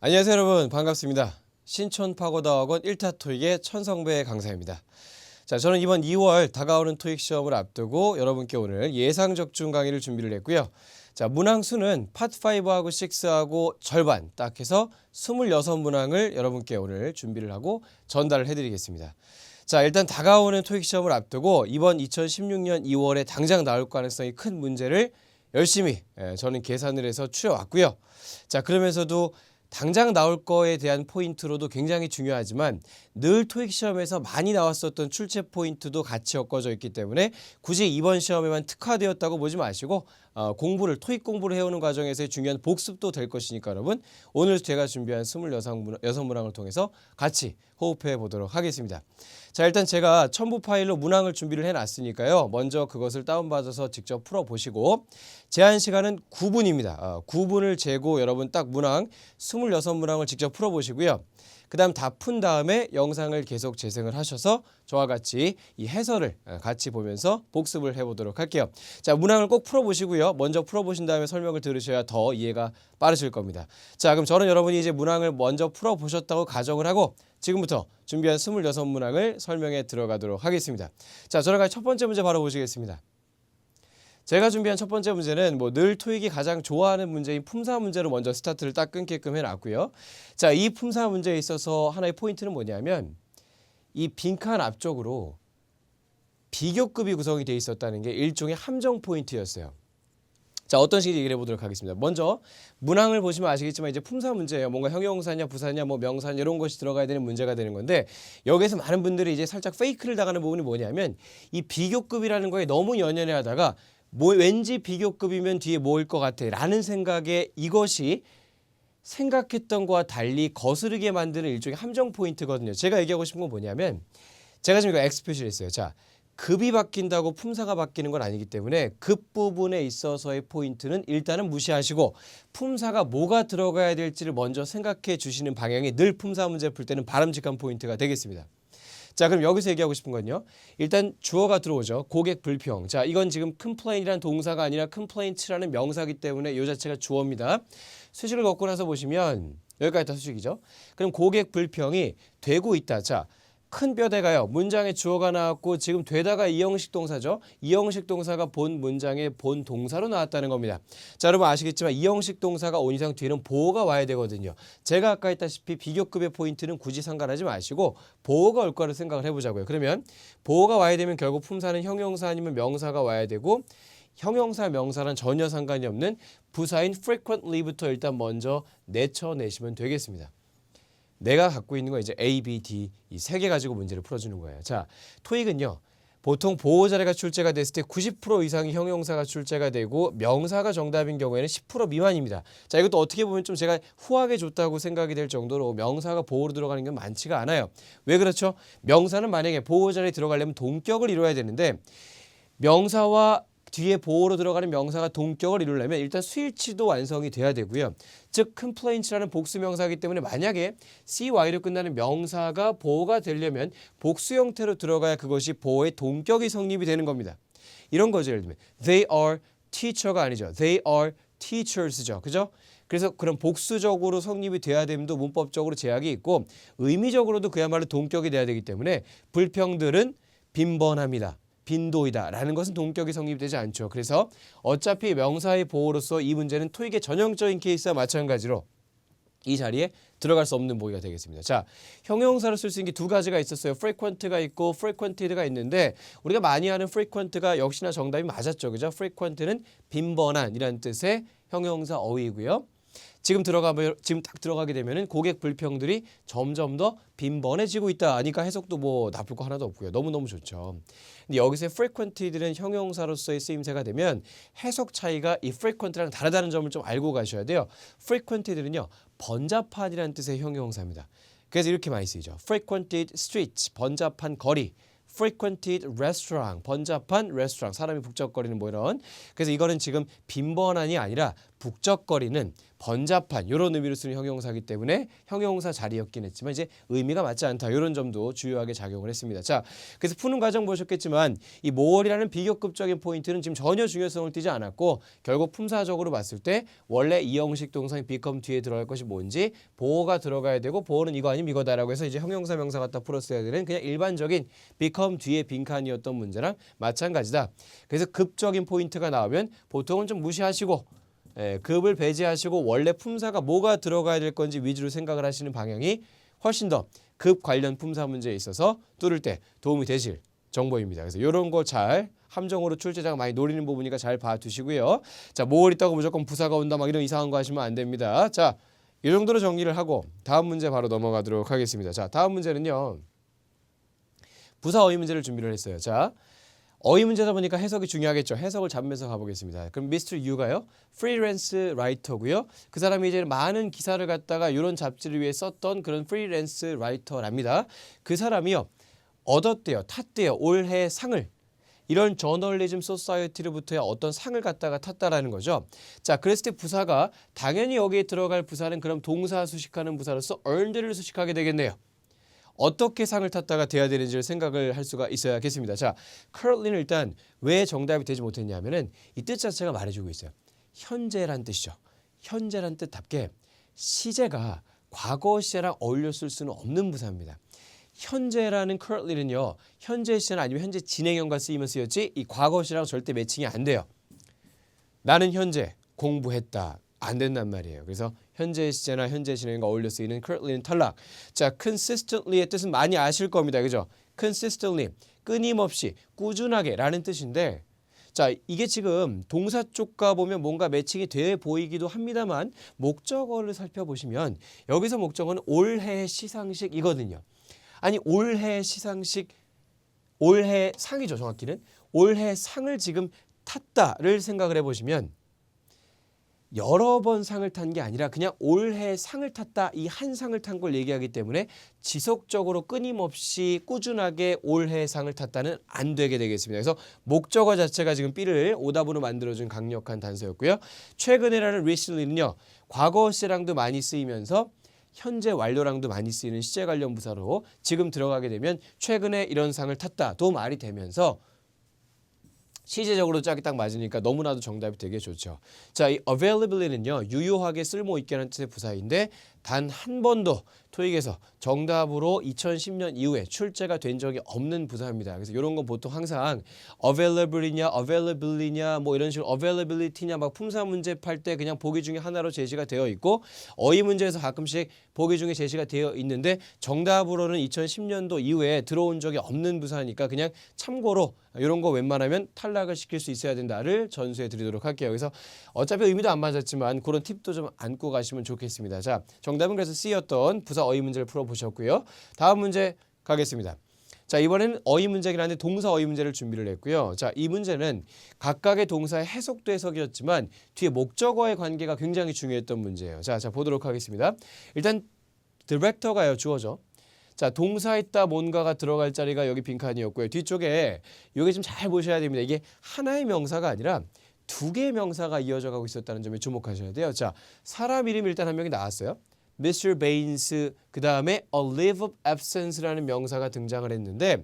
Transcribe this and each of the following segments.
안녕하세요 여러분, 반갑습니다. 신촌파고다학원 1타 토익의 천성배 강사입니다. 자, 저는 이번 2월 다가오는 토익 시험을 앞두고 여러분께 오늘 예상 적중 강의를 준비를 했고요. 자, 문항수는 파트 5하고 6하고 절반 딱 해서 26문항을 여러분께 오늘 준비를 하고 전달을 해드리겠습니다. 자, 일단 다가오는 토익 시험을 앞두고 이번 2016년 2월에 당장 나올 가능성이 큰 문제를 열심히 저는 계산을 해서 추려왔고요. 자, 그러면서도 당장 나올 거에 대한 포인트로도 굉장히 중요하지만 늘 토익 시험에서 많이 나왔었던 출제 포인트도 같이 엮어져 있기 때문에 굳이 이번 시험에만 특화되었다고 보지 마시고 토익 공부를 해오는 과정에서의 중요한 복습도 될 것이니까 여러분, 오늘 제가 준비한 26문항을 통해서 같이 호흡해 보도록 하겠습니다. 자, 일단 제가 첨부 파일로 문항을 준비를 해놨으니까요. 먼저 그것을 다운받아서 직접 풀어보시고, 제한 시간은 9분입니다. 9분을 재고 여러분 딱 문항 26문항을 직접 풀어보시고요. 그 다음 다 푼 다음에 영상을 계속 재생을 하셔서 저와 같이 이 해설을 같이 보면서 복습을 해보도록 할게요. 자, 문항을 꼭 풀어보시고요. 먼저 풀어보신 다음에 설명을 들으셔야 더 이해가 빠르실 겁니다. 자, 그럼 저는 여러분이 이제 문항을 먼저 풀어보셨다고 가정을 하고 지금부터 준비한 26문항을 설명해 들어가도록 하겠습니다. 자, 저랑 같이 첫 번째 문제 바로 보시겠습니다. 제가 준비한 첫 번째 문제는 늘 토익이 가장 좋아하는 문제인 품사 문제로 먼저 스타트를 딱 끊게끔 해놨고요. 자, 이 품사 문제에 있어서 하나의 포인트는 뭐냐면 이 빈칸 앞쪽으로 비교급이 구성이 되어 있었다는 게 일종의 함정 포인트였어요. 자, 어떤 식으로 얘기를 해보도록 하겠습니다. 먼저 문항을 보시면 아시겠지만 이제 품사 문제예요. 뭔가 형용사냐 부사냐 명사냐 이런 것이 들어가야 되는 문제가 되는 건데, 여기에서 많은 분들이 이제 살짝 페이크를 당하는 부분이 뭐냐면 이 비교급이라는 거에 너무 연연해하다가 왠지 비교급이면 뒤에 뭐일 것 같아 라는 생각에 이것이 생각했던 것과 달리 거스르게 만드는 일종의 함정 포인트거든요. 제가 얘기하고 싶은 건 뭐냐면, 제가 지금 이거 X 표시를 했어요. 자, 급이 바뀐다고 품사가 바뀌는 건 아니기 때문에 급 부분에 있어서의 포인트는 일단은 무시하시고 품사가 뭐가 들어가야 될지를 먼저 생각해 주시는 방향이 늘 품사 문제 풀 때는 바람직한 포인트가 되겠습니다. 자, 그럼 여기서 얘기하고 싶은 건요. 일단 주어가 들어오죠. 고객 불평. 자, 이건 지금 complain이라는 동사가 아니라 complaints라는 명사이기 때문에 이 자체가 주어입니다. 수식을 걷고 나서 보시면 여기까지 다 수식이죠. 그럼 고객 불평이 되고 있다. 자, 큰 뼈대가요. 문장에 주어가 나왔고 지금 되다가 이형식 동사죠. 이형식 동사가 본 문장의 본 동사로 나왔다는 겁니다. 자, 여러분 아시겠지만 이형식 동사가 온 이상 뒤에는 보어가 와야 되거든요. 제가 아까 했다시피 비교급의 포인트는 굳이 상관하지 마시고 보어가 올 거를 생각을 해보자고요. 그러면 보어가 와야 되면 결국 품사는 형용사 아니면 명사가 와야 되고, 형용사 명사랑 전혀 상관이 없는 부사인 frequently부터 일단 먼저 내쳐내시면 되겠습니다. 내가 갖고 있는 건 이제 A, B, D 이 세 개 가지고 문제를 풀어주는 거예요. 자, 토익은요. 보통 보호 자리가 출제가 됐을 때 90% 이상이 형용사가 출제가 되고 명사가 정답인 경우에는 10% 미만입니다. 자, 이것도 어떻게 보면 좀 제가 후하게 줬다고 생각이 될 정도로 명사가 보호로 들어가는 게 많지가 않아요. 왜 그렇죠? 명사는 만약에 보호 자리에 들어가려면 동격을 이뤄야 되는데, 명사와 뒤에 보호로 들어가는 명사가 동격을 이루려면 일단 수일치도 완성이 돼야 되고요. 즉 complaints라는 복수 명사이기 때문에 만약에 cy로 끝나는 명사가 보호가 되려면 복수 형태로 들어가야 그것이 보호의 동격이 성립이 되는 겁니다. 이런 거죠. 예를 들면 they are teacher가 아니죠. they are teachers죠. 그죠? 그래서 그런 복수적으로 성립이 돼야 됨도 문법적으로 제약이 있고 의미적으로도 그야말로 동격이 돼야 되기 때문에 불평들은 빈번합니다. 빈도이다 라는 것은 동격이 성립되지 않죠. 그래서 어차피 명사의 보호로서 이 문제는 토익의 전형적인 케이스와 마찬가지로 이 자리에 들어갈 수 없는 보기가 되겠습니다. 자, 형용사를 쓸 수 있는 게 두 가지가 있었어요. frequent가 있고 frequented가 있는데, 우리가 많이 하는 frequent가 역시나 정답이 맞았죠. 그죠? frequent는 빈번한 이라는 뜻의 형용사 어휘고요. 지금 딱 들어가게 되면은 고객 불평들이 점점 더 빈번해지고 있다 하니까 해석도 나쁠 거 하나도 없고요. 너무너무 좋죠. 근데 여기서 frequented는 형용사로서의 쓰임새가 되면 해석 차이가 이 frequent랑 다르다는 점을 좀 알고 가셔야 돼요. frequented는요, 번잡한이라는 뜻의 형용사입니다. 그래서 이렇게 많이 쓰이죠. frequented streets, 번잡한 거리. frequented restaurant, 번잡한 레스토랑, 사람이 북적거리는 이런. 그래서 이거는 지금 빈번한이 아니라 북적거리는 번잡한 이런 의미로 쓰는 형용사이기 때문에 형용사 자리였긴 했지만 이제 의미가 맞지 않다 이런 점도 주요하게 작용을 했습니다. 자, 그래서 푸는 과정 보셨겠지만 이 more이라는 비교급적인 포인트는 지금 전혀 중요성을 띠지 않았고 결국 품사적으로 봤을 때 원래 이 형식 동사인 become 뒤에 들어갈 것이 뭔지 보어가 들어가야 되고 보어는 이거 아니면 이거다라고 해서 이제 형용사 명사 갖다 풀었어야 되는 그냥 일반적인 become 뒤에 빈칸이었던 문제랑 마찬가지다. 그래서 급적인 포인트가 나오면 보통은 좀 무시하시고 급을 배제하시고 원래 품사가 뭐가 들어가야 될 건지 위주로 생각을 하시는 방향이 훨씬 더 급 관련 품사 문제에 있어서 뚫을 때 도움이 되실 정보입니다. 그래서 이런 거 잘 함정으로 출제자가 많이 노리는 부분이니까 잘 봐두시고요. 자, 뭘 있다고 무조건 부사가 온다 막 이런 이상한 거 하시면 안 됩니다. 자, 이 정도로 정리를 하고 다음 문제 바로 넘어가도록 하겠습니다. 자, 다음 문제는요. 부사 어휘 문제를 준비를 했어요. 자, 어휘 문제다 보니까 해석이 중요하겠죠. 해석을 잡으면서 가보겠습니다. 그럼 미스터 유가요. 프리랜스 라이터고요. 그 사람이 이제 많은 기사를 갖다가 이런 잡지를 위해 썼던 그런 프리랜스 라이터랍니다. 그 사람이요. 얻었대요. 탔대요. 올해 상을. 이런 저널리즘 소사이어티로부터의 어떤 상을 갖다가 탔다라는 거죠. 자, 그랬을 때 부사가 당연히 여기에 들어갈 부사는 그럼 동사 수식하는 부사로서 earned를 수식하게 되겠네요. 어떻게 상을 탔다가 돼야 되는지를 생각을 할 수가 있어야겠습니다. 자, currently는 일단 왜 정답이 되지 못했냐면은 이 뜻 자체가 말해주고 있어요. 현재란 뜻이죠. 현재란 뜻답게 시제가 과거 시제랑 어울려 쓸 수는 없는 부사입니다. 현재라는 currently는요. 현재 시제나 아니면 현재 진행형과 쓰이면 쓰였지 이 과거 시제랑 절대 매칭이 안 돼요. 나는 현재 공부했다. 안 된단 말이에요. 그래서 현재 시제나 현재 진행과 어울려 쓰이는 currently는 탈락. 자, consistently의 뜻은 많이 아실 겁니다. 그죠? consistently, 끊임없이, 꾸준하게 라는 뜻인데 자, 이게 지금 동사 쪽과 보면 뭔가 매칭이 돼 보이기도 합니다만 목적어를 살펴보시면 여기서 목적어는 올해 시상식이거든요. 아니 올해 시상식, 올해 상이죠. 정확히는. 올해 상을 지금 탔다를 생각을 해보시면 여러 번 상을 탄 게 아니라 그냥 올해 상을 탔다 이 한 상을 탄 걸 얘기하기 때문에 지속적으로 끊임없이 꾸준하게 올해 상을 탔다는 안 되게 되겠습니다. 그래서 목적어 자체가 지금 B를 오답으로 만들어준 강력한 단서였고요. 최근에라는 recently는요. 과거 시제랑도 많이 쓰이면서 현재 완료랑도 많이 쓰이는 시제 관련 부사로 지금 들어가게 되면 최근에 이런 상을 탔다도 말이 되면서 시제적으로 짝이 딱 맞으니까 너무나도 정답이 되게 좋죠. 자, 이 availability는요. 유효하게 쓸모있게라는 뜻의 부사인데 단 한 번도 토익에서 정답으로 2010년 이후에 출제가 된 적이 없는 부사입니다. 그래서 이런 건 보통 항상 available이냐 availability냐 뭐 이런 식으로 availability냐 막 품사 문제 팔 때 그냥 보기 중에 하나로 제시가 되어 있고 어휘 문제에서 가끔씩 보기 중에 제시가 되어 있는데 정답으로는 2010년도 이후에 들어온 적이 없는 부사니까 그냥 참고로 이런 거 웬만하면 탈락을 시킬 수 있어야 된다를 전수해 드리도록 할게요. 그래서 어차피 의미도 안 맞았지만 그런 팁도 좀 안고 가시면 좋겠습니다. 자, 정답은 그래서 C였던 부사 어휘 문제를 풀어보셨고요. 다음 문제 가겠습니다. 자, 이번에는 어휘 문제긴 한데 동사 어휘 문제를 준비를 했고요. 자, 이 문제는 각각의 동사의 해석도 해석이었지만 뒤에 목적어의 관계가 굉장히 중요했던 문제예요. 자, 보도록 하겠습니다. 일단 디렉터가요 주어져. 자, 동사 있다 뭔가가 들어갈 자리가 여기 빈칸이었고요. 뒤쪽에 이게 좀 잘 보셔야 됩니다. 이게 하나의 명사가 아니라 두 개의 명사가 이어져 가고 있었다는 점에 주목하셔야 돼요. 자, 사람 이름이 일단 한 명이 나왔어요. Mr. Baines, 그 다음에 a leave of absence라는 명사가 등장을 했는데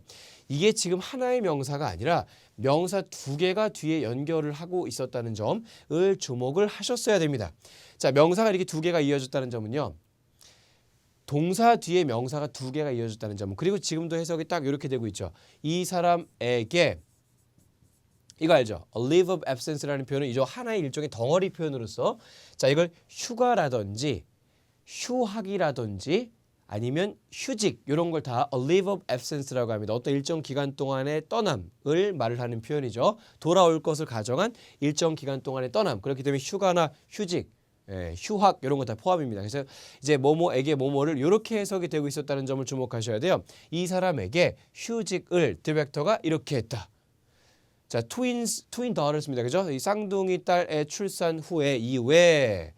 이게 지금 하나의 명사가 아니라 명사 두 개가 뒤에 연결을 하고 있었다는 점을 주목을 하셨어야 됩니다. 자, 명사가 이렇게 두 개가 이어졌다는 점은요. 동사 뒤에 명사가 두 개가 이어졌다는 점 그리고 지금도 해석이 딱 이렇게 되고 있죠. 이 사람에게 이거 알죠? A leave of absence라는 표현은 이제 하나의 일종의 덩어리 표현으로서 자 이걸 휴가라든지 휴학이라든지 아니면 휴직 이런 걸 다 a leave of absence라고 합니다. 어떤 일정 기간 동안의 떠남을 말을 하는 표현이죠. 돌아올 것을 가정한 일정 기간 동안의 떠남. 그렇기 때문에 휴가나 휴직 휴학 이런 거 다 포함입니다. 그래서 이제 뭐뭐에게 뭐뭐를 이렇게 해석이 되고 있었다는 점을 주목하셔야 돼요. 이 사람에게 휴직을 디렉터가 이렇게 했다. 자, 트윈 다ughters입니다. 그죠? 이 쌍둥이 딸의 출산 후에 이후에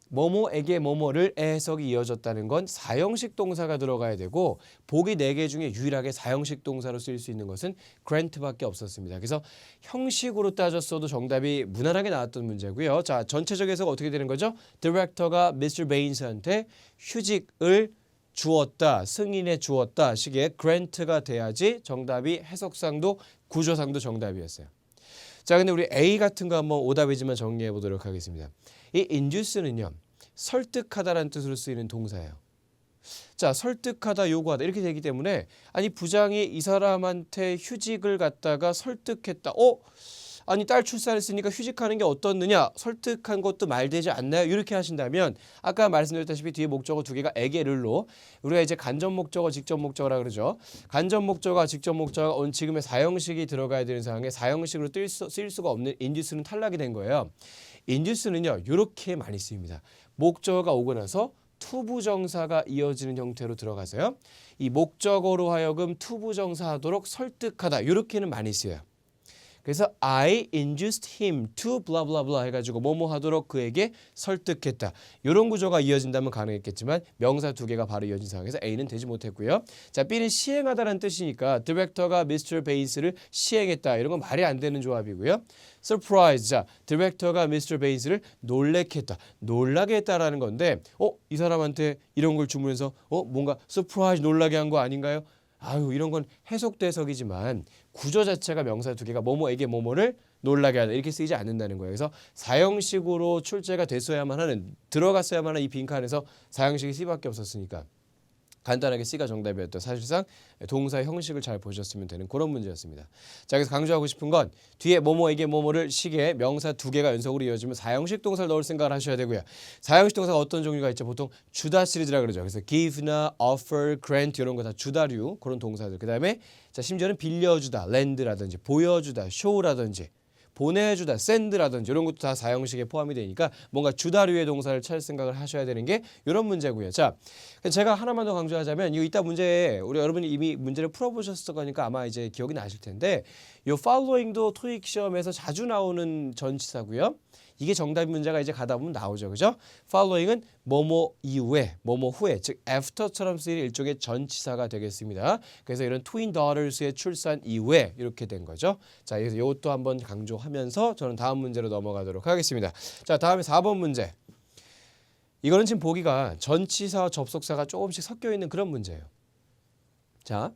뭐뭐에게 뭐뭐를 해석이 이어졌다는 건 사형식 동사가 들어가야 되고 보기 4개 중에 유일하게 사형식 동사로 쓰일 수 있는 것은 grant밖에 없었습니다. 그래서 형식으로 따졌어도 정답이 무난하게 나왔던 문제고요. 자, 전체적 해석 어떻게 되는 거죠? 디렉터가 Mr. Baines한테 휴직을 주었다, 승인해 주었다 식의 grant가 돼야지 정답이 해석상도 구조상도 정답이었어요. 자, 근데 우리 A 같은 거 한번 오답이지만 정리해 보도록 하겠습니다. 이 induce는요, 설득하다라는 뜻으로 쓰이는 동사예요. 자, 설득하다, 요구하다 이렇게 되기 때문에 아니 부장이 이 사람한테 휴직을 갖다가 설득했다. 아니 딸 출산했으니까 휴직하는 게 어떻느냐? 설득한 것도 말되지 않나요? 이렇게 하신다면 아까 말씀드렸다시피 뒤에 목적어 2개가 에게를로 우리가 이제 간접 목적어, 직접 목적어라 그러죠. 간접 목적어와 직접 목적어가 지금의 사형식이 들어가야 되는 상황에 사형식으로 쓰일 수가 없는 induce는 탈락이 된 거예요. induce는요, 이렇게 많이 쓰입니다. 목적어가 오고 나서 투부정사가 이어지는 형태로 들어가서요. 이 목적어로 하여금 투부정사하도록 설득하다 이렇게는 많이 쓰여요. 그래서 I induced him to blah blah blah 해가지고 뭐뭐 하도록 그에게 설득했다. 이런 구조가 이어진다면 가능했겠지만 명사 2개가 바로 이어진 상황에서 A는 되지 못했고요. 자, B는 시행하다라는 뜻이니까 디렉터가 Mr. Baines를 시행했다. 이런 건 말이 안 되는 조합이고요. Surprise. 자, 디렉터가 Mr. Baines를 놀래게 했다. 놀라게 했다라는 건데 이 사람한테 이런 걸 주문해서 뭔가 surprise 놀라게 한 거 아닌가요? 아유, 이런 건 해석대석이지만 구조 자체가 명사 2개가 뭐뭐에게 뭐뭐를 놀라게 하다 이렇게 쓰이지 않는다는 거예요. 그래서 사형식으로 출제가 됐어야만 하는 들어갔어야만 하는 이 빈칸에서 사형식이 C밖에 없었으니까 간단하게 C가 정답이었다. 사실상 동사 형식을 잘 보셨으면 되는 그런 문제였습니다. 자, 그래서 강조하고 싶은 건 뒤에 뭐뭐에게 뭐뭐를 식에 명사 2개가 연속으로 이어지면 사형식 동사를 넣을 생각을 하셔야 되고요. 사형식 동사가 어떤 종류가 있죠? 보통 주다 시리즈라 그러죠. 그래서 give나 offer, grant 이런 거 다 주다류 그런 동사들. 그다음에 자, 심지어는 빌려주다, lend라든지 보여주다, show라든지 보내주다, send라든지 이런 것도 다 사형식에 포함이 되니까 뭔가 주다류의 동사를 찾을 생각을 하셔야 되는 게 이런 문제고요. 자, 제가 하나만 더 강조하자면 이거 이따 문제 우리 여러분이 이미 문제를 풀어보셨을 거니까 아마 이제 기억이 나실 텐데 이 following도 토익 시험에서 자주 나오는 전치사고요. 이게 정답 문제가 이제 가다 보면 나오죠. 그죠? following은 뭐뭐 이후에, 뭐뭐 후에, 즉 after처럼 쓰이는 일종의 전치사가 되겠습니다. 그래서 이런 twin daughters의 출산 이후에 이렇게 된 거죠. 자, 그래서 이것도 한번 강조하면서 저는 다음 문제로 넘어가도록 하겠습니다. 자, 다음에 4번 문제. 이거는 지금 보기가 전치사와 접속사가 조금씩 섞여 있는 그런 문제예요. 자,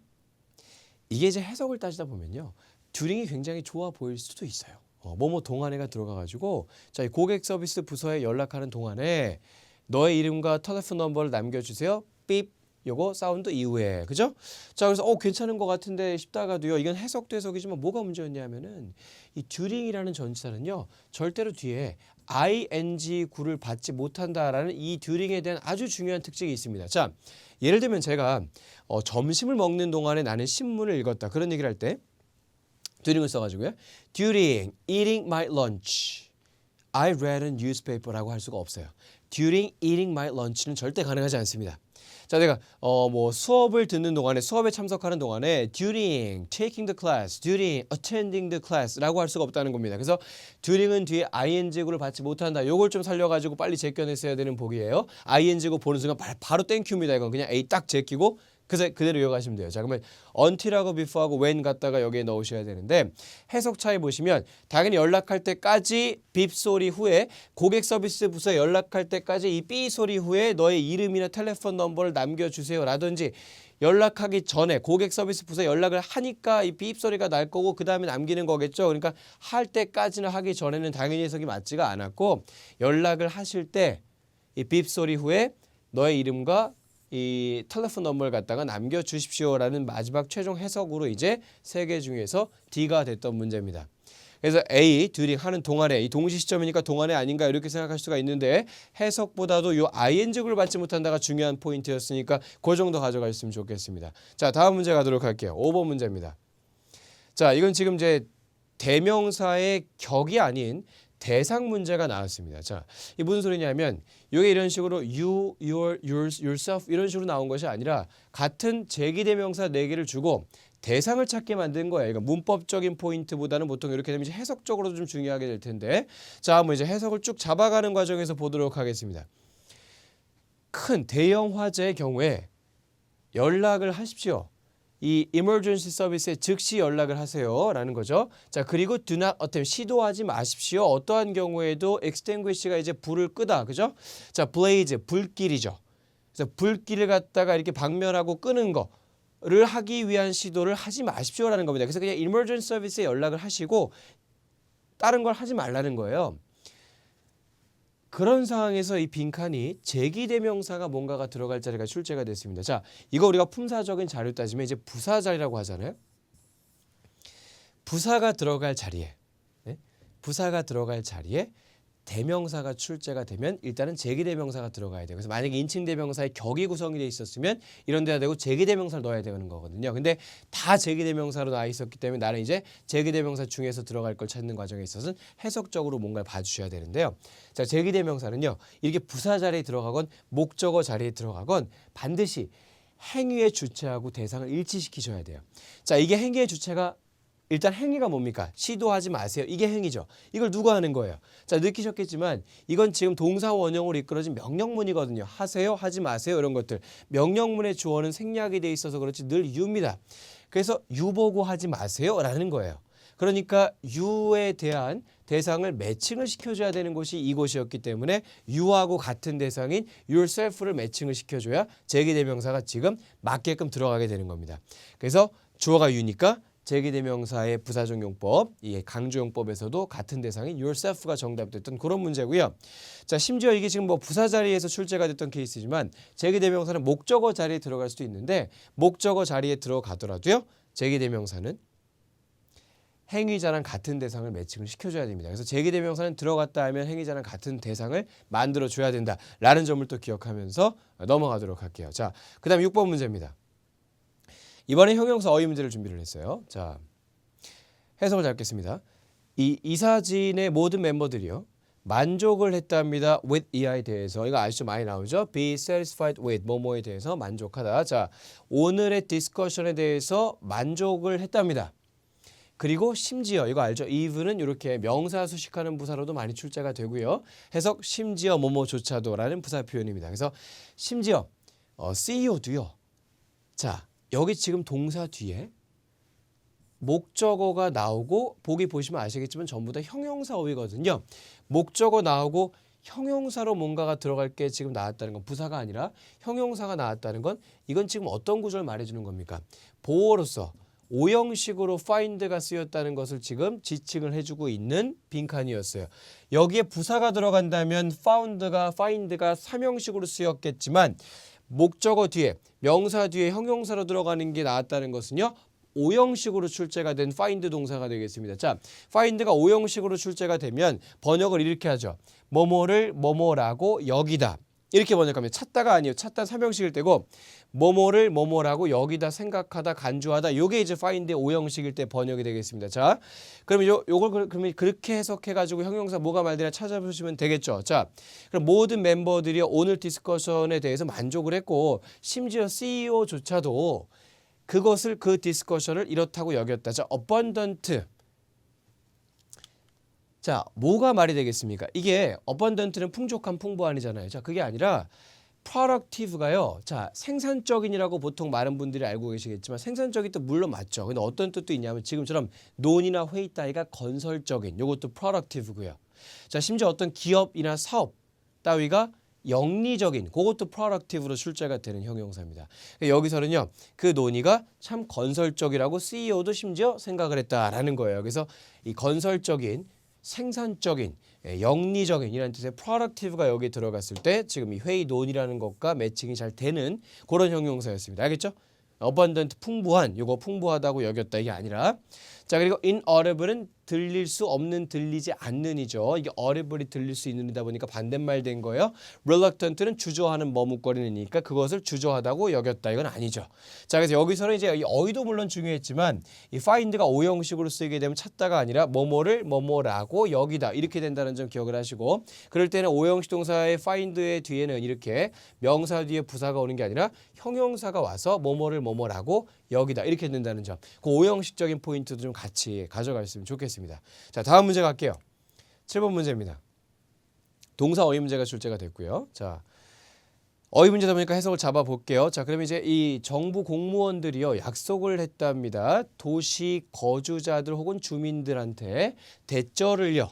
이게 이제 해석을 따지다 보면요. 듀링이 굉장히 좋아 보일 수도 있어요. 뭐뭐 동안에가 들어가가지고 자, 이 고객 서비스 부서에 연락하는 동안에 너의 이름과 텔레폰 넘버를 남겨주세요. 삐 요거 사운드 이후에 그죠? 자, 그래서 괜찮은 것 같은데 싶다가도요. 이건 해석지만 뭐가 문제였냐면은 이 듀링이라는 전치사는요. 절대로 뒤에 ing 구를 받지 못한다라는 이 듀링에 대한 아주 중요한 특징이 있습니다. 자, 예를 들면 제가 점심을 먹는 동안에 나는 신문을 읽었다. 그런 얘기를 할 때 듀링을 써가지고요. During eating my lunch, I read a newspaper라고 할 수가 없어요. During eating my lunch는 절대 가능하지 않습니다. 자, 내가 뭐 수업을 듣는 동안에 수업에 참석하는 동안에 during taking the class, during attending the class라고 할 수가 없다는 겁니다. 그래서 during은 뒤에 ing구를 받지 못한다. 요걸 좀 살려가지고 빨리 제껴냈어야 되는 복이에요. ing구 보는 순간 바로 땡큐입니다. 이건 그냥 A 딱 제끼고 그대로 이어가시면 돼요. 자, 그러면 until하고 before하고 when 갖다가 여기에 넣으셔야 되는데 해석 차이 보시면 당연히 연락할 때까지 빕 소리 후에 고객 서비스 부서에 연락할 때까지 이 삐 소리 후에 너의 이름이나 텔레폰 넘버를 남겨주세요 라든지 연락하기 전에 고객 서비스 부서에 연락을 하니까 이 삐 소리가 날 거고 그 다음에 남기는 거겠죠. 그러니까 할 때까지는 하기 전에는 당연히 해석이 맞지가 않았고 연락을 하실 때 이 삐 소리 후에 너의 이름과 이 텔레폰 넘버를 갖다가 남겨주십시오라는 마지막 최종 해석으로 이제 3개 중에서 D가 됐던 문제입니다. 그래서 A, 듀링 하는 동안에 이 동시 시점이니까 동안에 아닌가 이렇게 생각할 수가 있는데 해석보다도 이 ing구를 받지 못한다가 중요한 포인트였으니까 그 정도 가져가셨으면 좋겠습니다. 자, 다음 문제 가도록 할게요. 5번 문제입니다. 자, 이건 지금 이제 대명사의 격이 아닌 대상 문제가 나왔습니다. 자, 이 무슨 소리냐면 이게 이런 식으로 you, your, yours, yourself 이런 식으로 나온 것이 아니라 같은 제기대명사 4개를 주고 대상을 찾게 만든 거예요. 그러니까 문법적인 포인트보다는 보통 이렇게 되면 이제 해석적으로도 좀 중요하게 될 텐데 자, 한번 이제 해석을 쭉 잡아가는 과정에서 보도록 하겠습니다. 큰 대형 화재의 경우에 연락을 하십시오. 이 emergency service에 즉시 연락을 하세요 라는 거죠. 자, 그리고 do not attempt, 시도하지 마십시오. 어떠한 경우에도 extinguish가 이제 불을 끄다, 그죠? 자, blaze, 불길이죠. 그래서 불길을 갖다가 이렇게 박멸하고 끄는 거를 하기 위한 시도를 하지 마십시오라는 겁니다. 그래서 그냥 emergency service에 연락을 하시고 다른 걸 하지 말라는 거예요. 그런 상황에서 이 빈칸이 제기대명사가 뭔가가 들어갈 자리가 출제가 됐습니다. 자, 이거 우리가 품사적인 자료 따지면 이제 부사자리라고 하잖아요. 부사가 들어갈 자리에, 네? 부사가 들어갈 자리에 대명사가 출제가 되면 일단은 제기대명사가 들어가야 돼요. 그래서 만약에 인칭대명사의 격이 구성이 돼 있었으면 이런 데다 대고 제기대명사를 넣어야 되는 거거든요. 근데 다 제기대명사로 나와 있었기 때문에 나는 이제 제기대명사 중에서 들어갈 걸 찾는 과정에 있어서는 해석적으로 뭔가를 봐주셔야 되는데요. 자, 제기대명사는요. 이렇게 부사 자리에 들어가건 목적어 자리에 들어가건 반드시 행위의 주체하고 대상을 일치시키셔야 돼요. 자, 이게 행위의 주체가 일단 행위가 뭡니까? 시도하지 마세요. 이게 행위죠. 이걸 누가 하는 거예요? 자, 느끼셨겠지만 이건 지금 동사 원형으로 이끌어진 명령문이거든요. 하세요, 하지 마세요 이런 것들. 명령문의 주어는 생략이 돼 있어서 그렇지 늘 you입니다. 그래서 you 보고 하지 마세요 라는 거예요. 그러니까 you에 대한 대상을 매칭을 시켜줘야 되는 곳이 이곳이었기 때문에 you하고 같은 대상인 yourself를 매칭을 시켜줘야 제기대명사가 지금 맞게끔 들어가게 되는 겁니다. 그래서 주어가 you니까 제기대명사의 부사적용법, 이 강조용법에서도 같은 대상인 yourself가 정답됐던 그런 문제고요. 자, 심지어 이게 지금 뭐 부사 자리에서 출제가 됐던 케이스지만 제기대명사는 목적어 자리에 들어갈 수도 있는데 목적어 자리에 들어가더라도요. 제기대명사는 행위자랑 같은 대상을 매칭을 시켜줘야 됩니다. 그래서 제기대명사는 들어갔다 하면 행위자랑 같은 대상을 만들어줘야 된다라는 점을 또 기억하면서 넘어가도록 할게요. 자, 그 다음 6번 문제입니다. 이번에 형용사 어휘 문제를 준비를 했어요. 자, 해석을 잡겠습니다. 이 사진의 모든 멤버들이요. 만족을 했답니다. with 이하에 대해서. 이거 아시죠? 많이 나오죠? be satisfied with 뭐뭐에 대해서 만족하다. 자, 오늘의 디스커션에 대해서 만족을 했답니다. 그리고 심지어 이거 알죠? eve는 이렇게 명사 수식하는 부사로도 많이 출제가 되고요. 해석 심지어 뭐뭐조차도라는 부사 표현입니다. 그래서 심지어 CEO도요. 자, 여기 지금 동사 뒤에 목적어가 나오고 보기 보시면 아시겠지만 전부 다 형용사 어휘거든요. 목적어 나오고 형용사로 뭔가가 들어갈 게 지금 나왔다는 건 부사가 아니라 형용사가 나왔다는 건 이건 지금 어떤 구조를 말해주는 겁니까? 보어로서 오형식으로 find가 쓰였다는 것을 지금 지칭을 해주고 있는 빈칸이었어요. 여기에 부사가 들어간다면 find가 3형식으로 쓰였겠지만 목적어 뒤에 명사 뒤에 형용사로 들어가는 게 나왔다는 것은요. 오형식으로 출제가 된 find 동사가 되겠습니다. 자, find가 오형식으로 출제가 되면 번역을 이렇게 하죠. 뭐뭐를 뭐뭐라고 여기다. 이렇게 번역하면 찾다가 아니에요. 찾다 3형식일 때고 뭐뭐를 뭐뭐라고 여기다 생각하다 간주하다 요게 이제 find의 오형식일 때 번역이 되겠습니다. 자, 그러면 요걸 그러면 그렇게 해석해 가지고 형용사 뭐가 말되나 찾아보시면 되겠죠. 자, 그럼 모든 멤버들이 오늘 디스커션에 대해서 만족을 했고 심지어 CEO조차도 그것을 그 디스커션을 이렇다고 여겼다. 자, abundant. 자, 뭐가 말이 되겠습니까? 이게 abundant는 풍족한, 풍부한이잖아요. 자, 그게 아니라 productive가요. 자, 생산적인이라고 보통 많은 분들이 알고 계시겠지만 생산적인 뜻 물론 맞죠. 근데 어떤 뜻도 있냐면 지금처럼 논이나 회의 따위가 건설적인 요것도 productive고요. 자, 심지어 어떤 기업이나 사업 따위가 영리적인 그것도 productive로 출제가 되는 형용사입니다. 여기서는요. 그 논의가 참 건설적이라고 CEO도 심지어 생각을 했다라는 거예요. 그래서 이 건설적인 생산적인, 영리적인 이라는 뜻의 productive가 여기 들어갔을 때 지금 이 회의 논이라는 것과 매칭이 잘 되는 그런 형용사였습니다. 알겠죠? abundant, 풍부한, 요거 풍부하다고 여겼다 이게 아니라 자, 그리고 inaudible은 들릴 수 없는, 들리지 않는이죠. 이게 audibly 들릴 수 있는이다 보니까 반대말 된 거예요. reluctant는 주저하는, 머뭇거리니까 그것을 주저하다고 여겼다. 이건 아니죠. 자, 그래서 여기서는 이제 이 어휘도 물론 중요했지만 이 find가 오형식으로 쓰이게 되면 찾다가 아니라 뭐뭐를 뭐뭐라고 여기다 이렇게 된다는 점 기억을 하시고, 그럴 때는 오형식 동사의 find의 뒤에는 이렇게 명사 뒤에 부사가 오는 게 아니라 형용사가 와서 뭐뭐를 뭐뭐라고 여기다 이렇게 된다는 점, 그 오형식적인 포인트도 좀 같이 가져갔으면 좋겠습니다. 자, 다음 문제 갈게요. 7번 문제입니다. 동사 어휘 문제가 출제가 됐고요. 자, 어휘 문제다 보니까 해석을 잡아볼게요. 자, 그럼 이제 이 정부 공무원들이요 약속을 했답니다. 도시 거주자들 혹은 주민들한테 대절을요,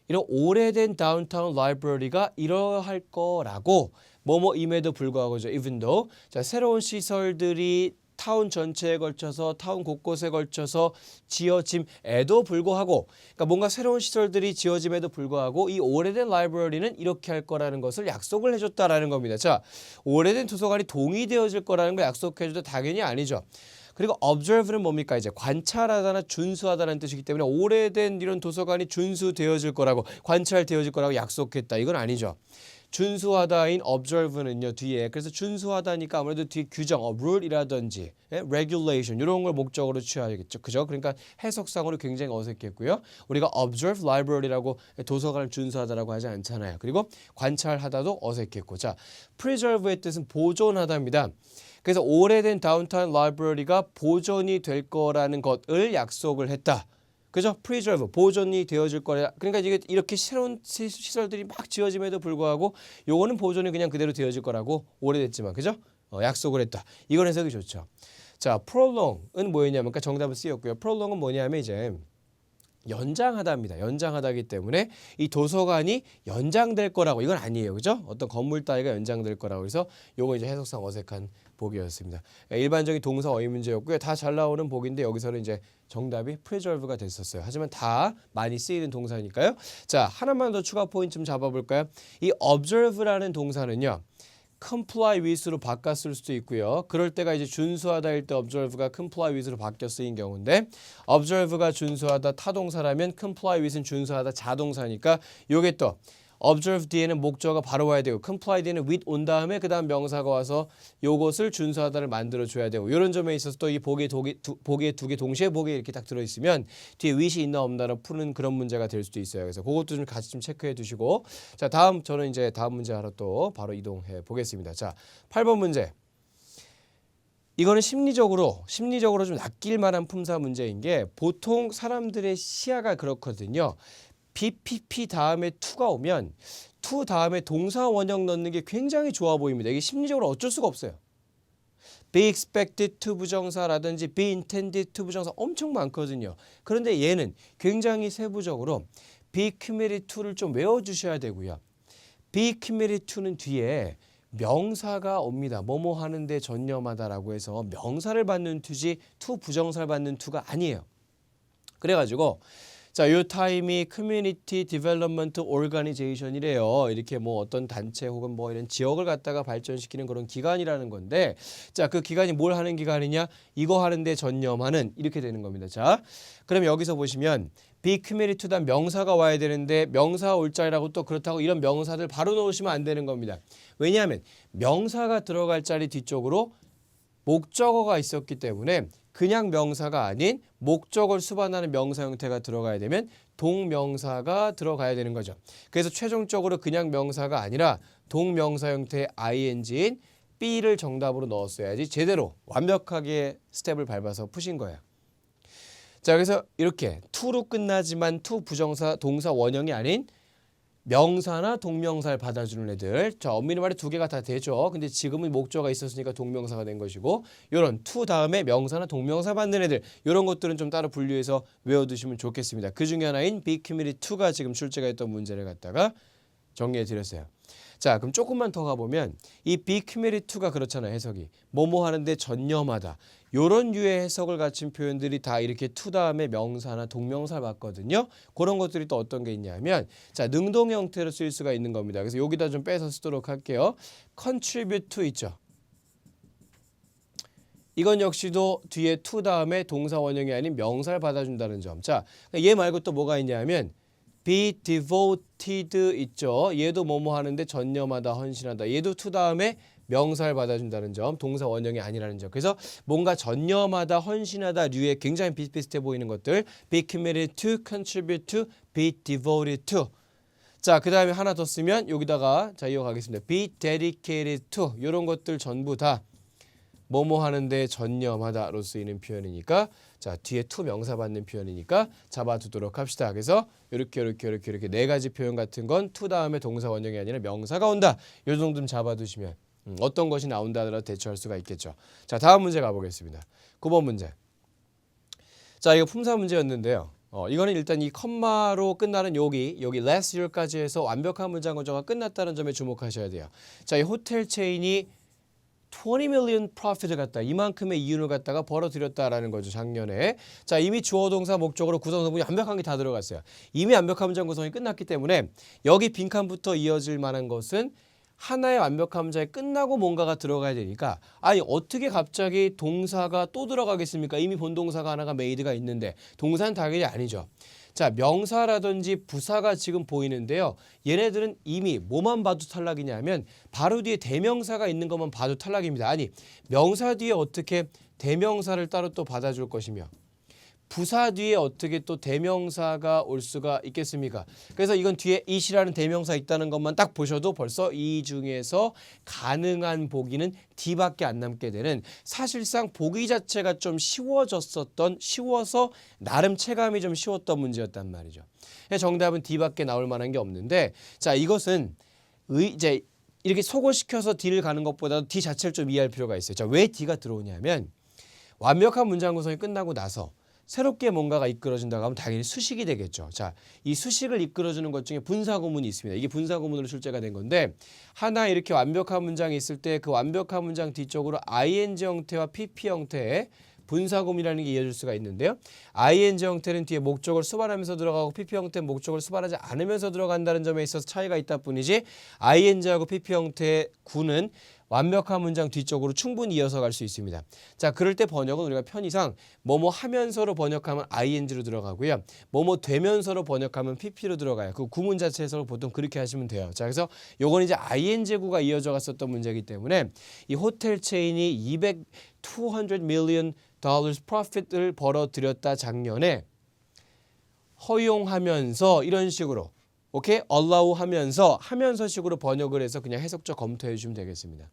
이런 오래된 다운타운 라이브러리가 이러할 거라고 뭐뭐임에도 불구하고죠. even though. 자, 새로운 시설들이 타운 전체에 걸쳐서, 타운 곳곳에 걸쳐서 지어짐에도 불구하고, 그러니까 뭔가 새로운 시설들이 지어짐에도 불구하고 이 오래된 라이브러리는 이렇게 할 거라는 것을 약속을 해줬다라는 겁니다. 자, 오래된 도서관이 동의되어질 거라는 걸 약속해줘도 당연히 아니죠. 그리고 observe는 뭡니까? 이제 관찰하다나 준수하다는 뜻이기 때문에 오래된 이런 도서관이 준수되어질 거라고, 관찰되어질 거라고 약속했다. 이건 아니죠. 준수하다인 observe는요 뒤에, 그래서 준수하다니까 아무래도 뒤에 규정, rule이라든지 regulation 이런 걸 목적으로 취하겠죠, 그죠? 그러니까 해석상으로 굉장히 어색했고요. 우리가 observe library라고 도서관을 준수하다라고 하지 않잖아요. 그리고 관찰하다도 어색했고, 자, preserve의 뜻은 보존하다입니다. 그래서 오래된 다운타운 라이브러리가 보존이 될 거라는 것을 약속을 했다. 그죠? preserve, 보존이 되어질 거라. 그러니까 이게 이렇게 새로운 시설들이 막 지어짐에도 불구하고 요거는 보존이 그냥 그대로 되어질 거라고, 오래됐지만, 그죠? 약속을 했다. 이건 해석이 좋죠. 자, prolong은 뭐였냐면, 그러니까 정답은 C였고요. prolong은 뭐냐면 이제 연장하다입니다. 연장하다기 때문에 이 도서관이 연장될 거라고, 이건 아니에요. 그죠? 어떤 건물 따위가 연장될 거라고 해서 요거 이제 해석상 어색한 보기였습니다. 일반적인 동사 어휘 문제였고요. 다 잘 나오는 보기인데 여기서는 이제 정답이 preserve가 됐었어요. 하지만 다 많이 쓰이는 동사니까요. 자, 하나만 더 추가 포인트 좀 잡아볼까요? 이 observe라는 동사는요, comply with로 바꿨을 수도 있고요. 그럴 때가 이제 준수하다일 때 observe가 comply with로 바뀌어 쓰인 경우인데, observe가 준수하다 타동사라면 comply with은 준수하다 자동사니까 요게 또 observe 뒤에는 목적어가 바로 와야 되고 comply 뒤에는 with 온 다음에 그 다음 명사가 와서 요것을 준수하다를 만들어줘야 되고, 이런 점에 있어서 또 이 보기에 두 개 동시에 보기에 이렇게 딱 들어있으면 뒤에 with이 있나 없나를 푸는 그런 문제가 될 수도 있어요. 그래서 그것도 좀 같이 좀 체크해 두시고, 자, 다음 저는 이제 다음 문제 하러 또 바로 이동해 보겠습니다. 자, 8번 문제. 이거는 심리적으로 좀 낚일 만한 품사 문제인 게, 보통 사람들의 시야가 그렇거든요. BPP 다음에 to가 오면 to 다음에 동사 원형 넣는 게 굉장히 좋아 보입니다. 이게 심리적으로 어쩔 수가 없어요. be expected to 부정사라든지 be intended to 부정사 엄청 많거든요. 그런데 얘는 굉장히 세부적으로 be committed to를 좀 외워주셔야 되고요. be committed to는 뒤에 명사가 옵니다. 뭐뭐 하는데 전념하다라고 해서 명사를 받는 to지 to 부정사를 받는 to가 아니에요. 그래가지고 자, 요 타임이 커뮤니티 디벨롭먼트 오르가니제이션이래요. 이렇게 뭐 어떤 단체 혹은 뭐 이런 지역을 갖다가 발전시키는 그런 기관이라는 건데, 자, 그 기관이 뭘 하는 기관이냐? 이거 하는데 전념하는, 이렇게 되는 겁니다. 자, 그럼 여기서 보시면 be committed to 단 명사가 와야 되는데 명사 올 자리라고 또 그렇다고 이런 명사들 바로 넣으시면 안 되는 겁니다. 왜냐하면 명사가 들어갈 자리 뒤쪽으로 목적어가 있었기 때문에 그냥 명사가 아닌 목적어를 수반하는 명사 형태가 들어가야 되면 동명사가 들어가야 되는 거죠. 그래서 최종적으로 그냥 명사가 아니라 동명사 형태의 ing인 B를 정답으로 넣었어야지 제대로 완벽하게 스텝을 밟아서 푸신 거예요. 자, 그래서 이렇게 to로 끝나지만 to 부정사 동사 원형이 아닌 명사나 동명사를 받아주는 애들. 자, 엄밀히 말해 두 개가 다 되죠. 근데 지금은 목적어가 있었으니까 동명사가 된 것이고, 요런 to 다음에 명사나 동명사 받는 애들, 요런 것들은 좀 따로 분류해서 외워두시면 좋겠습니다. 그 중에 하나인 be committed to가 지금 출제가 했던 문제를 갖다가 정리해 드렸어요. 자, 그럼 조금만 더 가보면 이 be committed to가 그렇잖아요. 해석이 뭐뭐 하는데 전념하다, 요런 유의 해석을 갖춘 표현들이 다 이렇게 to 다음에 명사나 동명사를 받거든요. 그런 것들이 또 어떤 게 있냐면, 자, 능동 형태로 쓰일 수가 있는 겁니다. 그래서 여기다 좀 빼서 쓰도록 할게요. contribute to 있죠. 이건 역시도 뒤에 to 다음에 동사 원형이 아닌 명사를 받아준다는 점. 자, 얘 말고 또 뭐가 있냐면 be devoted 있죠. 얘도 뭐뭐 하는데 전념하다, 헌신하다. 얘도 to 다음에 명사를 받아준다는 점, 동사 원형이 아니라는 점. 그래서 뭔가 전념하다, 헌신하다 류의 굉장히 비슷비슷해 보이는 것들. be committed to, contribute to, be devoted to. 자, 그 다음에 하나 더 쓰면 여기다가 자 이어가겠습니다. be dedicated to 이런 것들 전부 다 뭐뭐 하는데 전념하다로 쓰이는 표현이니까 자 뒤에 to 명사 받는 표현이니까 잡아두도록 합시다. 그래서 이렇게 네 가지 표현 같은 건 to 다음에 동사 원형이 아니라 명사가 온다. 이 정도 좀 잡아두시면 어떤 것이 나온다 하더라도 대처할 수가 있겠죠. 자 다음 문제 가보겠습니다. 9번 문제. 자 이거 품사 문제였는데요. 이거는 일단 이 컴마로 끝나는 여기 last year까지 해서 완벽한 문장 구조가 끝났다는 점에 주목하셔야 돼요. 자 이 호텔 체인이 20 million profit을 갖다 이만큼의 이윤을 갖다가 벌어들였다라는 거죠. 작년에. 자 이미 주어 동사 목적으로 구성성분이 완벽한 게 다 들어갔어요. 이미 완벽한 문장 구성이 끝났기 때문에 여기 빈칸부터 이어질 만한 것은 하나의 완벽한 문장이 끝나고 뭔가가 들어가야 되니까 아니 어떻게 갑자기 동사가 또 들어가겠습니까? 이미 본동사가 하나가 made가 있는데 동사는 당연히 아니죠. 자 명사라든지 부사가 지금 보이는데요. 얘네들은 이미 뭐만 봐도 탈락이냐면 바로 뒤에 대명사가 있는 것만 봐도 탈락입니다. 아니 명사 뒤에 어떻게 대명사를 따로 또 받아줄 것이며 부사 뒤에 어떻게 또 대명사가 올 수가 있겠습니까? 그래서 이건 뒤에 it이라는 대명사 있다는 것만 딱 보셔도 벌써 이 중에서 가능한 보기는 D밖에 안 남게 되는 사실상 보기 자체가 좀 쉬워서 나름 체감이 좀 쉬웠던 문제였단 말이죠. 정답은 D밖에 나올 만한 게 없는데 자 이것은 이제 이렇게 소거시켜서 D를 가는 것보다도 D 자체를 좀 이해할 필요가 있어요. 자, 왜 D가 들어오냐면 완벽한 문장 구성이 끝나고 나서 새롭게 뭔가가 이끌어진다고 하면 당연히 수식이 되겠죠. 자, 이 수식을 이끌어주는 것 중에 분사구문이 있습니다. 이게 분사구문으로 출제가 된 건데 하나 이렇게 완벽한 문장이 있을 때 그 완벽한 문장 뒤쪽으로 ing 형태와 pp 형태의 분사구문이라는 게 이어질 수가 있는데요. ing 형태는 뒤에 목적을 수반하면서 들어가고 pp 형태는 목적을 수반하지 않으면서 들어간다는 점에 있어서 차이가 있다 뿐이지 ing하고 pp 형태의 구는 완벽한 문장 뒤쪽으로 충분히 이어서 갈 수 있습니다. 자, 그럴 때 번역은 우리가 편의상 뭐뭐 하면서로 번역하면 ing로 들어가고요. 뭐뭐 되면서로 번역하면 pp로 들어가요. 그 구문 자체에서 보통 그렇게 하시면 돼요. 자, 그래서 요건 이제 ing구가 이어져 갔었던 문제이기 때문에 이 호텔 체인이 200 million dollars profit을 벌어들였다 작년에 허용하면서 이런 식으로 오케이? allow 하면서 식으로 번역을 해서 그냥 해석적 검토해 주시면 되겠습니다.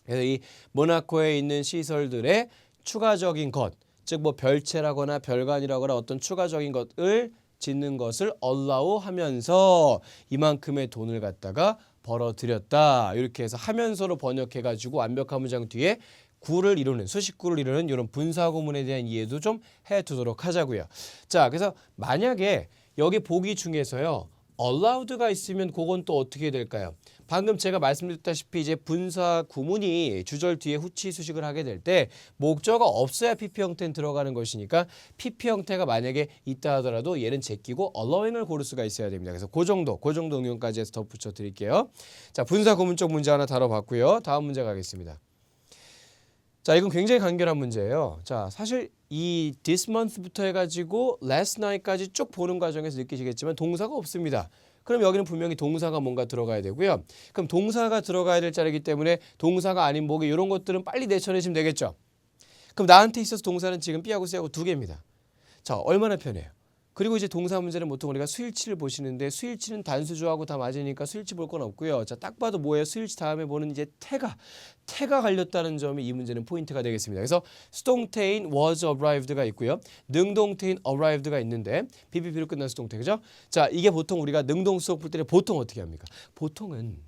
그래서 이 모나코에 있는 시설들의 추가적인 것, 즉 뭐 별채라거나 별관이라거나 어떤 추가적인 것을 짓는 것을 allow 하면서 이만큼의 돈을 갖다가 벌어들였다. 이렇게 해서 하면서로 번역해 가지고 완벽한 문장 뒤에 구를 이루는 수식구를 이루는 이런 분사구문에 대한 이해도 좀 해두도록 하자고요. 자, 그래서 만약에 여기 보기 중에서요. allowed가 있으면 그건 또 어떻게 될까요? 방금 제가 말씀드렸다시피 이제 분사 구문이 주절 뒤에 후치 수식을 하게 될 때 목적어가 없어야 pp 형태는 들어가는 것이니까 pp 형태가 만약에 있다 하더라도 얘는 제끼고 allowing을 고를 수가 있어야 됩니다. 그래서 그 정도 응용까지 해서 덧붙여 드릴게요. 자, 분사 구문 쪽 문제 하나 다뤄봤고요. 다음 문제 가겠습니다. 자, 이건 굉장히 간결한 문제예요. 자, 사실 이 this month부터 해가지고 last night까지 쭉 보는 과정에서 느끼시겠지만 동사가 없습니다. 그럼 여기는 분명히 동사가 뭔가 들어가야 되고요. 그럼 동사가 들어가야 될 자리이기 때문에 동사가 아닌 보기 이런 것들은 빨리 내쳐내시면 되겠죠. 그럼 나한테 있어서 동사는 지금 B하고 C하고 두 개입니다. 자, 얼마나 편해요. 그리고 이제 동사 문제는 보통 우리가 수일치를 보시는데 수일치는 단수주하고 다 맞으니까 수일치 볼 건 없고요. 자, 딱 봐도 뭐예요? 수일치 다음에 보는 이제 태가 갈렸다는 점이 이 문제는 포인트가 되겠습니다. 그래서 수동태인 was arrived가 있고요. 능동태인 arrived가 있는데 BBP로 끝난 수동태, 그죠? 자, 이게 보통 우리가 능동수동 풀 때 보통 어떻게 합니까? 보통은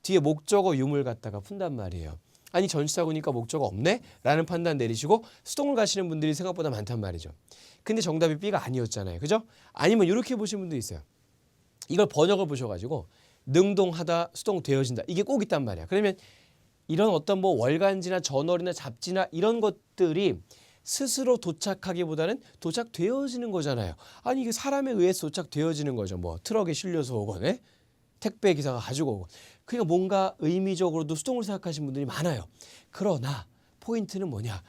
뒤에 목적어 유물 갖다가 푼단 말이에요. 아니 전치사구니까 목적어 없네? 라는 판단 내리시고 수동을 가시는 분들이 생각보다 많단 말이죠. 근데 정답이 B가 아니었잖아요. 그죠? 아니면 이렇게 보시는 분도 있어요. 이걸 번역을 보셔가지고 능동하다 수동되어진다. 이게 꼭 있단 말이야. 그러면 이런 어떤 뭐 월간지나 저널이나 잡지나 이런 것들이 스스로 도착하기보다는 도착되어지는 거잖아요. 아니 이게 사람에 의해서 도착되어지는 거죠. 뭐 트럭에 실려서 오건 택배 기사가 가지고 오건. 그러니까 뭔가 의미적으로도 수동을 생각하시는 분들이 많아요. 그러나 포인트는 뭐냐?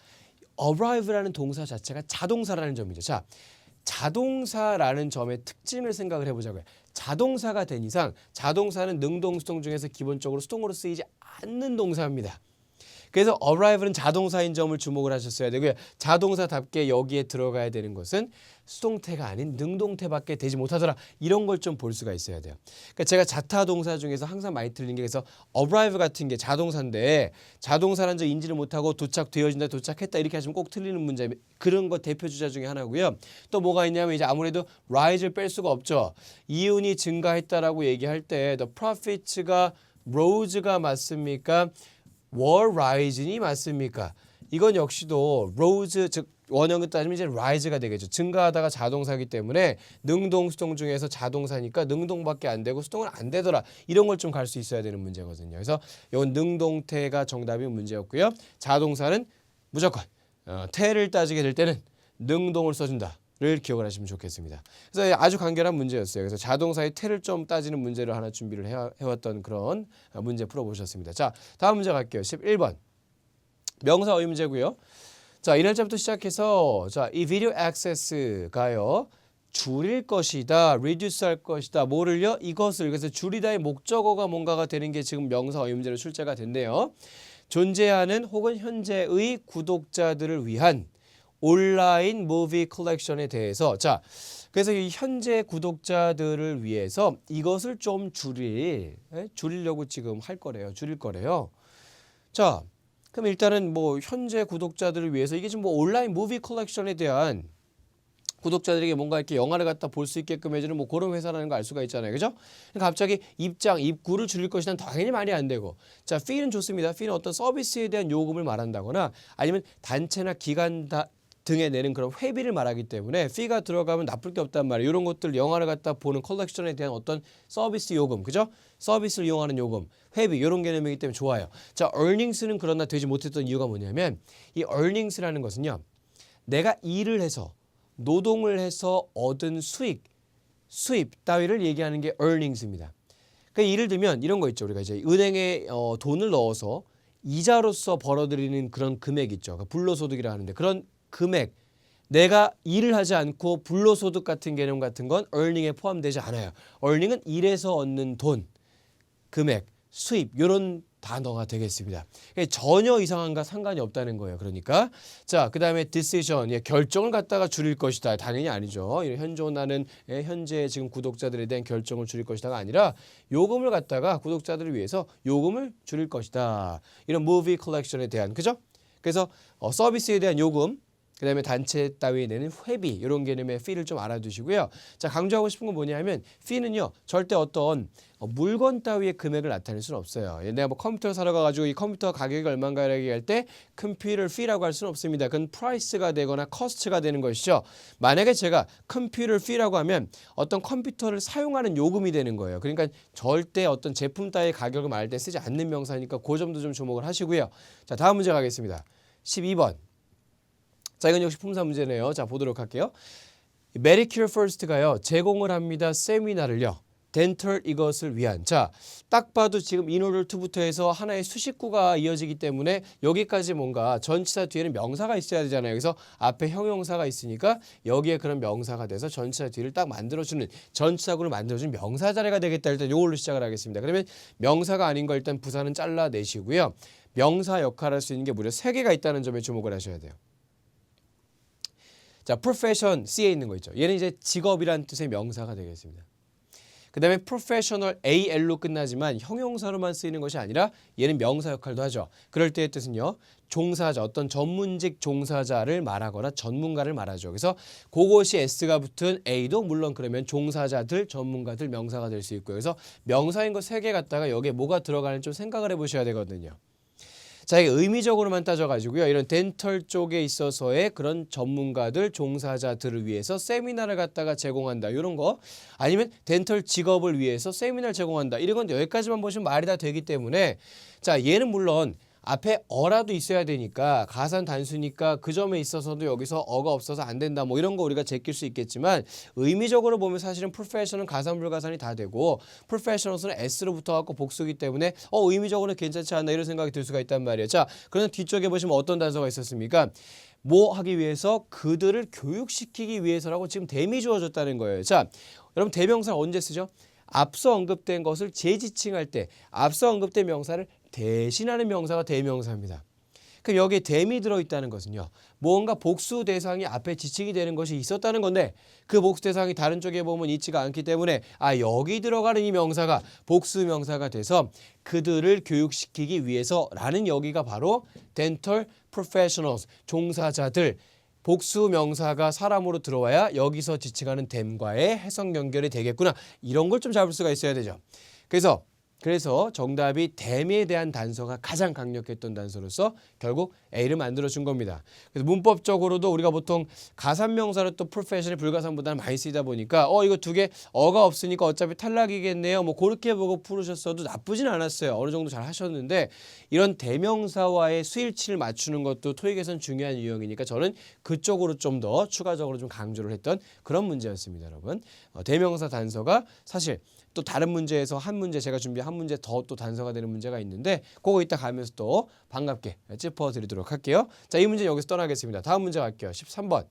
arrive라는 동사 자체가 자동사라는 점이죠. 자, 자동사라는 점의 특징을 생각을 해보자고요. 자동사가 된 이상 자동사는 능동, 수동 중에서 기본적으로 수동으로 쓰이지 않는 동사입니다. 그래서 arrive는 자동사인 점을 주목을 하셨어야 되고요. 자동사답게 여기에 들어가야 되는 것은 수동태가 아닌 능동태밖에 되지 못하더라. 이런 걸 좀 볼 수가 있어야 돼요. 그러니까 제가 자타 동사 중에서 항상 많이 틀린 게 그래서 arrive 같은 게 자동사인데 자동사라는 점 인지를 못하고 도착되어진다, 도착했다 이렇게 하시면 꼭 틀리는 문제. 그런 거 대표 주자 중에 하나고요. 또 뭐가 있냐면 이제 아무래도 rise를 뺄 수가 없죠. 이윤이 증가했다라고 얘기할 때 the profits가 rose가 맞습니까? were rising이 맞습니까? 이건 역시도 rose 즉 원형을 따지면 이제 rise가 되겠죠. 증가하다가 자동사이기 때문에 능동, 수동 중에서 자동사니까 능동밖에 안 되고 수동은 안 되더라. 이런 걸 좀 갈 수 있어야 되는 문제거든요. 그래서 이건 능동태가 정답이 문제였고요. 자동사는 무조건 태를 따지게 될 때는 능동을 써준다. 를 기억을 하시면 좋겠습니다. 그래서 아주 간결한 문제였어요. 그래서 자동사의 태를 좀 따지는 문제를 하나 준비를 해왔던 그런 문제 풀어보셨습니다. 자, 다음 문제 갈게요. 11번. 명사 어휘 문제고요. 자, 이 날짜부터 시작해서 자, 이 비디오 액세스가요. 줄일 것이다, reduce 할 것이다, 뭐를요? 이것을. 그래서 줄이다의 목적어가 뭔가가 되는 게 지금 명사 어휘 문제로 출제가 된대요. 존재하는 혹은 현재의 구독자들을 위한 온라인 무비 컬렉션에 대해서 자, 그래서 이 현재 구독자들을 위해서 이것을 좀 줄이려고 지금 할 거래요. 줄일 거래요. 자, 그럼 일단은 뭐 현재 구독자들을 위해서 이게 지금 뭐 온라인 무비 컬렉션에 대한 구독자들에게 뭔가 이렇게 영화를 갖다 볼 수 있게끔 해주는 뭐 그런 회사라는 거 알 수가 있잖아요. 그죠? 그러니까 갑자기 입구를 줄일 것이란 당연히 말이 안 되고. 자, fee는 좋습니다. fee는 어떤 서비스에 대한 요금을 말한다거나 아니면 단체나 기관 등에 내는 그런 회비를 말하기 때문에 fee가 들어가면 나쁠 게 없단 말이에요. 이런 것들 영화를 갖다 보는 컬렉션에 대한 어떤 서비스 요금, 그죠? 서비스를 이용하는 요금, 회비 이런 개념이기 때문에 좋아요. 자, earnings는 그러나 되지 못했던 이유가 뭐냐면 이 earnings라는 것은요. 내가 일을 해서 노동을 해서 얻은 수입 따위를 얘기하는 게 earnings입니다. 그러니까 예를 들면 이런 거 있죠. 우리가 이제 은행에 돈을 넣어서 이자로서 벌어들이는 그런 금액 있죠. 그러니까 불로소득이라 하는데 그런 금액, 내가 일을 하지 않고 불로소득 같은 개념 같은 건 earning에 포함되지 않아요. earning은 일에서 얻는 돈, 금액, 수입 이런 단어가 되겠습니다. 전혀 이상한가 상관이 없다는 거예요. 그러니까 자, 그다음에 decision, 결정을 갖다가 줄일 것이다. 당연히 아니죠. 현존하는 현재 지금 구독자들에 대한 결정을 줄일 것이다가 아니라 요금을 갖다가 구독자들을 위해서 요금을 줄일 것이다. 이런 movie collection에 대한, 그죠? 그래서 서비스에 대한 요금, 그다음에 단체 따위에 내는 회비 이런 개념의 fee를 좀 알아두시고요. 자, 강조하고 싶은 건 뭐냐면 fee는요 절대 어떤 물건 따위의 금액을 나타낼 수는 없어요. 내가 뭐 컴퓨터 사러 가가지고 이 컴퓨터 가격이 얼마인가 얘기할 때 컴퓨터 fee라고 할 수는 없습니다. 그건 price가 되거나 cost가 되는 것이죠. 만약에 제가 컴퓨터 fee라고 하면 어떤 컴퓨터를 사용하는 요금이 되는 거예요. 그러니까 절대 어떤 제품 따위의 가격을 말할 때 쓰지 않는 명사니까 그 점도 좀 주목을 하시고요. 자, 다음 문제 가겠습니다. 12번. 자, 이건 역시 품사 문제네요. 자, 보도록 할게요. Medicare First가요. 제공을 합니다. 세미나를요. 덴털 이것을 위한. 자, 딱 봐도 지금 in order to부터 해서 하나의 수식구가 이어지기 때문에 여기까지 뭔가 전치사 뒤에는 명사가 있어야 되잖아요. 그래서 앞에 형용사가 있으니까 여기에 그런 명사가 돼서 전치사 뒤를 딱 만들어주는 전치사구를 만들어주는 명사 자리가 되겠다. 일단 이걸로 시작을 하겠습니다. 그러면 명사가 아닌 거 일단 부사는 잘라내시고요. 명사 역할을 할 수 있는 게 무려 3개가 있다는 점에 주목을 하셔야 돼요. 자, profession C에 있는 거 있죠. 얘는 이제 직업이란 뜻의 명사가 되겠습니다. 그 다음에 professional AL로 끝나지만 형용사로만 쓰이는 것이 아니라 얘는 명사 역할도 하죠. 그럴 때의 뜻은요. 종사자, 어떤 전문직 종사자를 말하거나 전문가를 말하죠. 그래서 그것이 S가 붙은 A도 물론 그러면 종사자들, 전문가들 명사가 될 수 있고요. 그래서 명사인 거 3개 갖다가 여기에 뭐가 들어가는지 좀 생각을 해보셔야 되거든요. 자, 이게 의미적으로만 따져가지고요. 이런 덴털 쪽에 있어서의 그런 전문가들, 종사자들을 위해서 세미나를 갖다가 제공한다. 이런 거. 아니면 덴털 직업을 위해서 세미나를 제공한다. 이런 건 여기까지만 보시면 말이 다 되기 때문에 자, 얘는 물론 앞에 어라도 있어야 되니까 가산 단수니까 그 점에 있어서도 여기서 어가 없어서 안 된다 뭐 이런 거 우리가 제낄 수 있겠지만 의미적으로 보면 사실은 profession은 가산 불가산이 다 되고 professionals는 s로 붙어갖고 복수기 때문에 의미적으로는 괜찮지 않나 이런 생각이 들 수가 있단 말이에요. 자, 그러면 뒤쪽에 보시면 어떤 단서가 있었습니까? 뭐 하기 위해서? 그들을 교육시키기 위해서라고 지금 대미 주어졌다는 거예요. 자, 여러분 대명사 언제 쓰죠? 앞서 언급된 것을 재지칭할 때 앞서 언급된 명사를 대신하는 명사가 대명사입니다. 그럼 여기에 대미 들어있다는 것은요. 뭔가 복수 대상이 앞에 지칭이 되는 것이 있었다는 건데 그 복수 대상이 다른 쪽에 보면 있지가 않기 때문에 여기 들어가는 이 명사가 복수 명사가 돼서 그들을 교육시키기 위해서라는 여기가 바로 dental professionals, 종사자들. 복수 명사가 사람으로 들어와야 여기서 지칭하는 them과의 해석 연결이 되겠구나. 이런 걸 좀 잡을 수가 있어야 되죠. 그래서 정답이 them에 대한 단서가 가장 강력했던 단서로서 결국 A를 만들어준 겁니다. 그래서 문법적으로도 우리가 보통 가산명사로 또 profession이 불가산보다는 많이 쓰이다 보니까 이거 두 개 어가 없으니까 어차피 탈락이겠네요. 뭐 그렇게 보고 풀으셨어도 나쁘진 않았어요. 어느 정도 잘 하셨는데 이런 대명사와의 수일치를 맞추는 것도 토익에선 중요한 유형이니까 저는 그쪽으로 좀 더 추가적으로 좀 강조를 했던 그런 문제였습니다, 여러분. 대명사 단서가 사실 또 다른 문제에서 한 문제 제가 준비한 한 문제 더 또 단서가 되는 문제가 있는데 그거 이따 가면서 또 반갑게 짚어드리도록 할게요. 자, 이 문제 여기서 떠나겠습니다. 다음 문제 갈게요. 13번.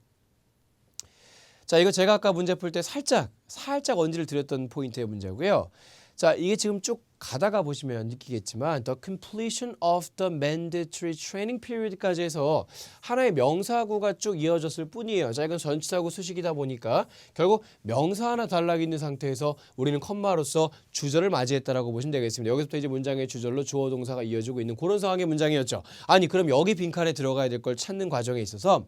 자, 이거 제가 아까 문제 풀 때 살짝 언지를 드렸던 포인트의 문제고요. 자, 이게 지금 쭉 가다가 보시면 느끼겠지만 the completion of the mandatory training period까지 해서 하나의 명사구가 쭉 이어졌을 뿐이에요. 자, 이건 전치사구 수식이다 보니까 결국 명사 하나 단락이 있는 상태에서 우리는 컴마로서 주절을 맞이했다라고 보시면 되겠습니다. 여기서부터 이제 문장의 주절로 주어 동사가 이어지고 있는 그런 상황의 문장이었죠. 아니, 그럼 여기 빈칸에 들어가야 될 걸 찾는 과정에 있어서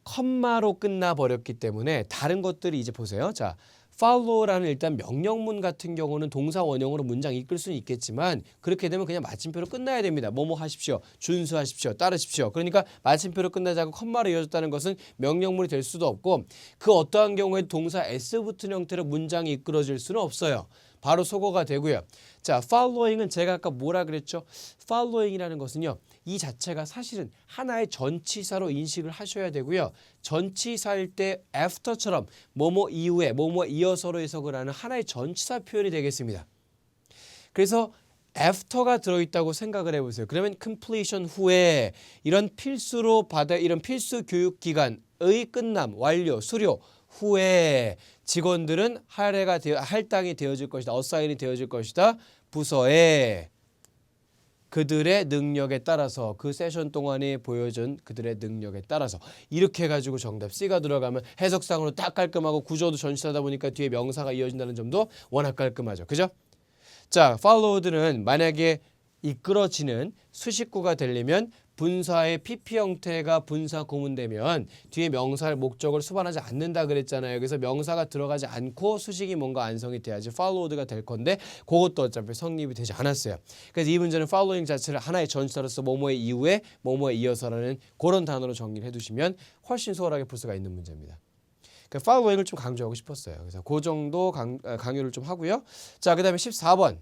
컴마로 끝나버렸기 때문에 다른 것들이 이제 보세요. 자, follow라는 일단 명령문 같은 경우는 동사 원형으로 문장 이끌 수는 있겠지만 그렇게 되면 그냥 마침표로 끝나야 됩니다. 뭐뭐 하십시오. 준수하십시오. 따르십시오. 그러니까 마침표로 끝나지 않고 컴마로 이어졌다는 것은 명령문이 될 수도 없고 그 어떠한 경우에도 동사 s 붙은 형태로 문장이 이끌어질 수는 없어요. 바로 소거가 되고요. 자, following은 제가 아까 뭐라 그랬죠? following이라는 것은요. 이 자체가 사실은 하나의 전치사로 인식을 하셔야 되고요. 전치사일 때 after처럼 뭐뭐 이후에 뭐뭐 이어서로 해석을 하는 하나의 전치사 표현이 되겠습니다. 그래서 after가 들어있다고 생각을 해보세요. 그러면 completion 후에 이런 필수 교육 기간의 끝남, 완료, 수료 후에 직원들은 할당이 되어질 것이다. 어사인이 되어질 것이다. 부서에 그들의 능력에 따라서 그 세션 동안에 보여준 그들의 능력에 따라서 이렇게 해가지고 정답 C가 들어가면 해석상으로 딱 깔끔하고 구조도 전치사다 보니까 뒤에 명사가 이어진다는 점도 워낙 깔끔하죠. 그죠? 자, followed는 만약에 이끌어지는 수식구가 되려면 분사의 PP 형태가 분사 구문되면 뒤에 명사를 목적을 수반하지 않는다 그랬잖아요. 그래서 명사가 들어가지 않고 수식이 뭔가 완성이 돼야지 followed가 될 건데 그것도 어차피 성립이 되지 않았어요. 그래서 이 문제는 following 자체를 하나의 전치사로서 뭐뭐의 이후에 뭐뭐에 이어서라는 그런 단어로 정리를 해두시면 훨씬 수월하게 풀 수가 있는 문제입니다. 그러니까 following을 좀 강조하고 싶었어요. 그래서 그 정도 강요를 좀 하고요. 자, 그 다음에 14번.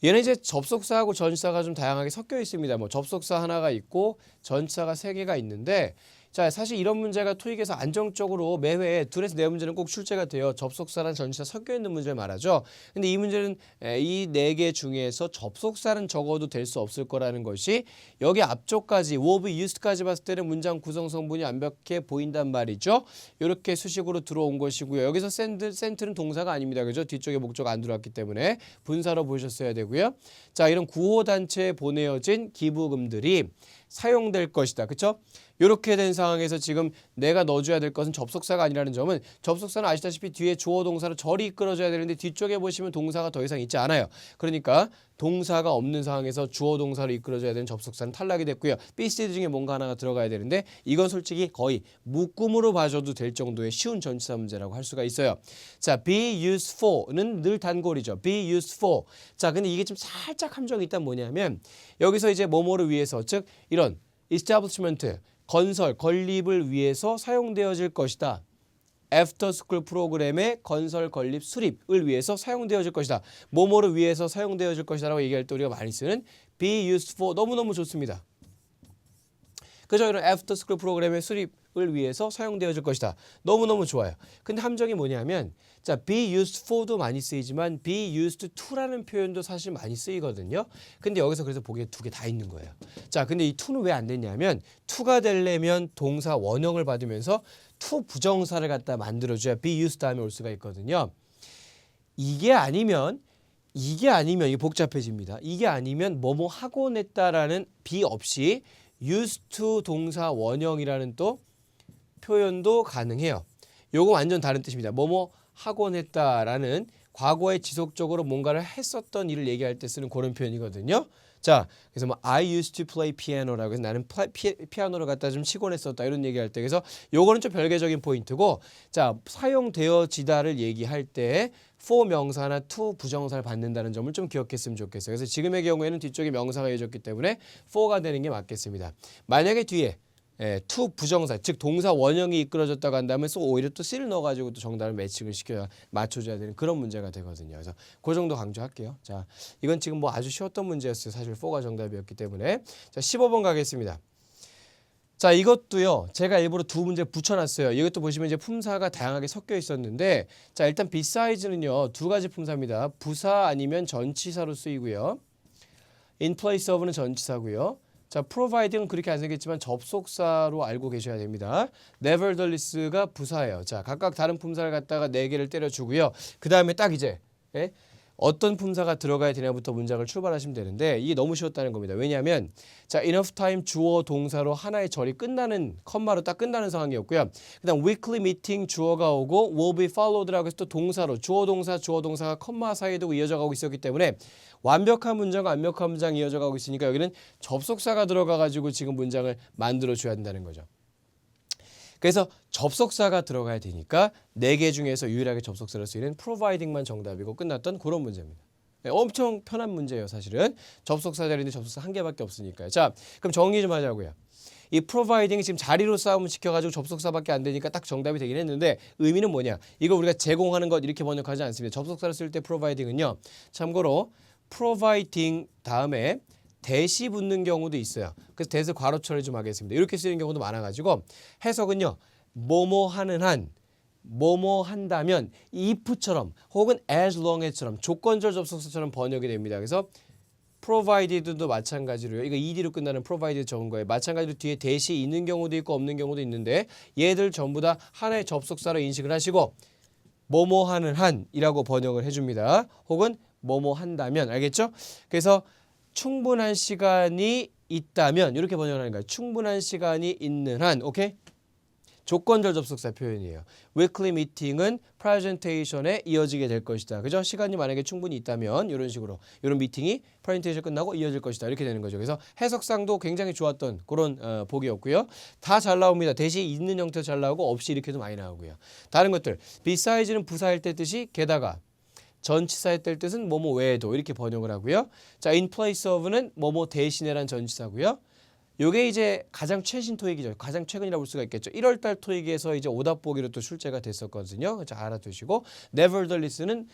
얘는 이제 접속사하고 전치사가 좀 다양하게 섞여 있습니다. 뭐 접속사 하나가 있고 전치사가 3개가 있는데 자, 사실 이런 문제가 토익에서 안정적으로 매회 둘에서 네 문제는 꼭 출제가 돼요. 접속사랑 전치사 섞여 있는 문제를 말하죠. 근데 이 문제는 이 4개 중에서 접속사는 적어도 될 수 없을 거라는 것이 여기 앞쪽까지 verb used까지 봤을 때는 문장 구성 성분이 완벽해 보인단 말이죠. 이렇게 수식으로 들어온 것이고요. 여기서 sent는 동사가 아닙니다. 그죠? 뒤쪽에 목적 안 들어왔기 때문에 분사로 보셨어야 되고요. 자, 이런 구호단체에 보내어진 기부금들이 사용될 것이다. 그렇죠? 이렇게 된 상황에서 지금 내가 넣어줘야 될 것은 접속사가 아니라는 점은 접속사는 아시다시피 뒤에 주어 동사로 절이 이끌어줘야 되는데 뒤쪽에 보시면 동사가 더 이상 있지 않아요. 그러니까 동사가 없는 상황에서 주어 동사로 이끌어줘야 되는 접속사는 탈락이 됐고요. BCD 중에 뭔가 하나가 들어가야 되는데 이건 솔직히 거의 묶음으로 봐줘도 될 정도의 쉬운 전치사 문제라고 할 수가 있어요. 자, be used for는 늘 단골이죠. be used for. 자, 근데 이게 좀 살짝 함정이 있단 뭐냐면 여기서 이제 뭐뭐를 위해서 즉 이런 establishment 건설, 건립을 위해서 사용되어질 것이다. 애프터스쿨 프로그램의 건설, 건립, 수립을 위해서 사용되어질 것이다. 뭐뭐를 위해서 사용되어질 것이다 라고 얘기할 때 우리가 많이 쓰는 be used for 너무너무 좋습니다. 그죠? 이런 애프터 스쿨 프로그램의 수립을 위해서 사용되어질 것이다. 너무너무 좋아요. 근데 함정이 뭐냐면 자, be used for도 많이 쓰이지만 be used to라는 표현도 사실 많이 쓰이거든요. 근데 여기서 그래서 보기에 두 개 다 있는 거예요. 자, 근데 이 to는 왜 안 됐냐면 to가 되려면 동사 원형을 받으면서 to 부정사를 갖다 만들어줘야 be used 다음에 올 수가 있거든요. 이게 아니면 이게 복잡해집니다. 이게 아니면 뭐뭐 하곤 했다라는 be 없이 used to 동사 원형이라는 또 표현도 가능해요. 요거 완전 다른 뜻입니다. 뭐뭐 하곤 했다라는 과거에 지속적으로 뭔가를 했었던 일을 얘기할 때 쓰는 그런 표현이거든요. 자, 그래서 뭐 I used to play piano라고 해서 나는 피아노를 갖다 좀 치곤 했었다 이런 얘기할 때 그래서 요거는 좀 별개적인 포인트고 자, 사용되어지다를 얘기할 때 for 명사나 to 부정사를 받는다는 점을 좀 기억했으면 좋겠어요. 그래서 지금의 경우에는 뒤쪽에 명사가 이어졌기 때문에 for가 되는 게 맞겠습니다. 만약에 뒤에 to 부정사, 즉 동사 원형이 이끌어졌다고 한다면 오히려 또 c를 넣어가지고 또 정답을 매칭을 시켜야 맞춰줘야 되는 그런 문제가 되거든요. 그래서 그 정도 강조할게요. 자, 이건 지금 뭐 아주 쉬웠던 문제였어요. 사실 4가 정답이었기 때문에. 자, 15번 가겠습니다. 자, 이것도요. 제가 일부러 두 문제 붙여놨어요. 이것도 보시면 이제 품사가 다양하게 섞여 있었는데 자, 일단 beside는요. 두 가지 품사입니다. 부사 아니면 전치사로 쓰이고요. in place of는 전치사고요. 자, providing은 그렇게 안 생겼지만 접속사로 알고 계셔야 됩니다. nevertheless가 부사예요. 자, 각각 다른 품사를 갖다가 4개를 때려주고요. 그 다음에 딱 이제 어떤 품사가 들어가야 되냐부터 문장을 출발하시면 되는데 이게 너무 쉬웠다는 겁니다. 왜냐하면 자, enough time 주어 동사로 하나의 절이 끝나는 컴마로 딱 끝나는 상황이었고요. 그 다음 weekly meeting 주어가 오고 will be followed라고 해서 또 동사로 주어 동사가 컴마 사이에 두고 이어져 가고 있었기 때문에 완벽한 문장과 완벽한 문장이 이어져 가고 있으니까 여기는 접속사가 들어가 가지고 지금 문장을 만들어 줘야 된다는 거죠. 그래서 접속사가 들어가야 되니까 4개 중에서 유일하게 접속사를 쓰이는 providing만 정답이고 끝났던 그런 문제입니다. 네, 엄청 편한 문제예요. 사실은 접속사 자리인데 접속사 한 개밖에 없으니까요. 자, 그럼 정리 좀 하자고요. 이 providing 지금 자리로 싸움을 시켜가지고 접속사밖에 안 되니까 딱 정답이 되긴 했는데 의미는 뭐냐? 이거 우리가 제공하는 것 이렇게 번역하지 않습니다. 접속사를 쓸 때 providing은요. 참고로 providing 다음에 대시 붙는 경우도 있어요. 그래서 대에서 괄호 처리 좀 하겠습니다. 이렇게 쓰이는 경우도 많아가지고 해석은요. 뭐뭐 하는 한, 뭐뭐 한다면 if처럼 혹은 as long as처럼 조건절 접속사처럼 번역이 됩니다. 그래서 provided도 마찬가지로요. 이거 ed로 끝나는 provided 적은 거예요. 마찬가지로 뒤에 대시 있는 경우도 있고 없는 경우도 있는데 얘들 전부 다 하나의 접속사로 인식을 하시고 뭐뭐 하는 한이라고 번역을 해줍니다. 혹은 뭐뭐 한다면 알겠죠? 그래서 충분한 시간이 있다면 이렇게 번역하는 거예요. 충분한 시간이 있는 한, 오케이? 조건절 접속사 표현이에요. weekly meeting은 presentation에 이어지게 될 것이다. 그죠? 시간이 만약에 충분히 있다면 이런 식으로 이런 미팅이 presentation 끝나고 이어질 것이다. 이렇게 되는 거죠. 그래서 해석상도 굉장히 좋았던 그런 보기였고요. 다 잘 나옵니다. 대시 있는 형태도 잘 나오고 없이 이렇게도 많이 나오고요. 다른 것들 beside는 부사일 때 뜻이 게다가 전치사의 때 뜻은 뭐뭐 외에도 이렇게 번역을 하고요. 자, in place of는 뭐뭐 대신에란 전치사고요. 요게 이제 가장 최신 토익이죠. 가장 최근이라고 볼 수가 있겠죠. 1월달 토익에서 이제 오답 보기로 또 출제가 됐었거든요. 자, 알아두시고 nevertheless는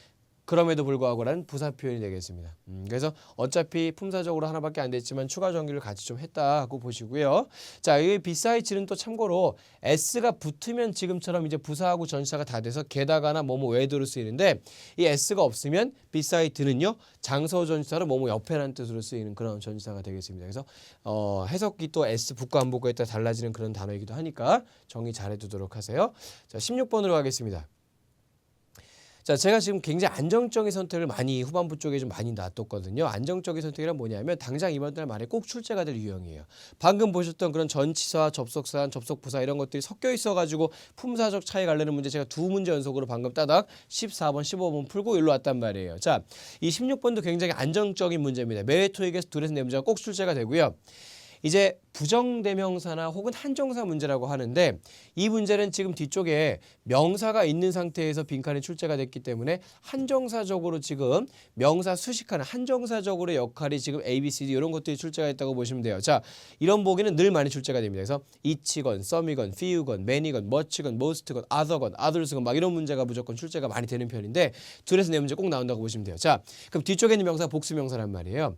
그럼에도 불구하고라는 부사 표현이 되겠습니다. 그래서 어차피 품사적으로 하나밖에 안 됐지만 추가 정리를 같이 좀 했다고 보시고요. 자, 이 beside는 또 참고로 s가 붙으면 지금처럼 이제 부사하고 전치사가 다 돼서 게다가나 뭐뭐 외에도로 쓰이는데 이 s가 없으면 beside는요 장소 전치사로 뭐뭐 옆에라는 뜻으로 쓰이는 그런 전치사가 되겠습니다. 그래서 해석이 또 s 붙고 안 붙고에 따라 달라지는 그런 단어이기도 하니까 정리 잘 해두도록 하세요. 자, 16번으로 가겠습니다. 자, 제가 지금 굉장히 안정적인 선택을 많이 후반부 쪽에 좀 많이 놔뒀거든요. 안정적인 선택이란 뭐냐면 당장 이번 달 말에 꼭 출제가 될 유형이에요. 방금 보셨던 그런 전치사, 접속사, 접속부사 이런 것들이 섞여 있어가지고 품사적 차이 가려는 문제 제가 두 문제 연속으로 방금 따닥 14번, 15번 풀고 일로 왔단 말이에요. 자, 이 16번도 굉장히 안정적인 문제입니다. 매회 토익에서 둘에서 네 문제가 꼭 출제가 되고요. 이제 부정대명사나 혹은 한정사 문제라고 하는데 이 문제는 지금 뒤쪽에 명사가 있는 상태에서 빈칸이 출제가 됐기 때문에 한정사적으로 지금 명사 수식하는 한정사적으로 역할이 지금 A, B, C, D 이런 것들이 출제가 있다고 보시면 돼요. 자, 이런 보기는 늘 많이 출제가 됩니다. 그래서 each건, some이건, few건, many건, much건, most건, other건, others건 막 이런 문제가 무조건 출제가 많이 되는 편인데 둘에서 네 문제 꼭 나온다고 보시면 돼요. 자, 그럼 뒤쪽에 있는 명사 복수명사란 말이에요.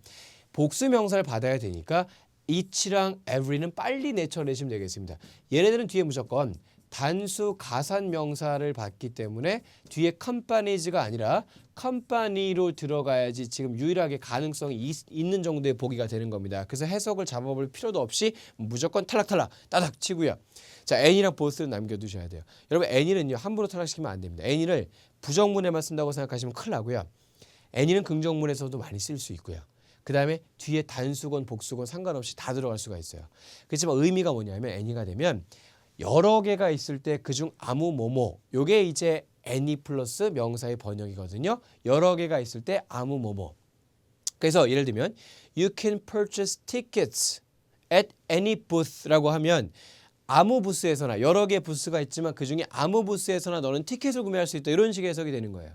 복수 명사를 받아야 되니까 each랑 every는 빨리 내쳐내시면 되겠습니다. 얘네들은 뒤에 무조건 단수 가산 명사를 받기 때문에 뒤에 companies가 아니라 company로 들어가야지 지금 유일하게 가능성이 있는 정도의 보기가 되는 겁니다. 그래서 해석을 잡아볼 필요도 없이 무조건 탈락탈락 따닥 치고요. 자, any랑 both를 남겨두셔야 돼요. 여러분 any는요 함부로 탈락시키면 안 됩니다. any를 부정문에만 쓴다고 생각하시면 큰일 나고요. any는 긍정문에서도 많이 쓸 수 있고요. 그 다음에 뒤에 단수건 복수건 상관없이 다 들어갈 수가 있어요. 그렇지만 의미가 뭐냐면 any가 되면 여러 개가 있을 때 그중 아무 뭐뭐 요게 이제 any 플러스 명사의 번역이거든요. 여러 개가 있을 때 아무 뭐뭐. 그래서 예를 들면 you can purchase tickets at any booth라고 하면 아무 부스에서나 여러 개의 부스가 있지만 그중에 아무 부스에서나 너는 티켓을 구매할 수 있다. 이런 식의 해석이 되는 거예요.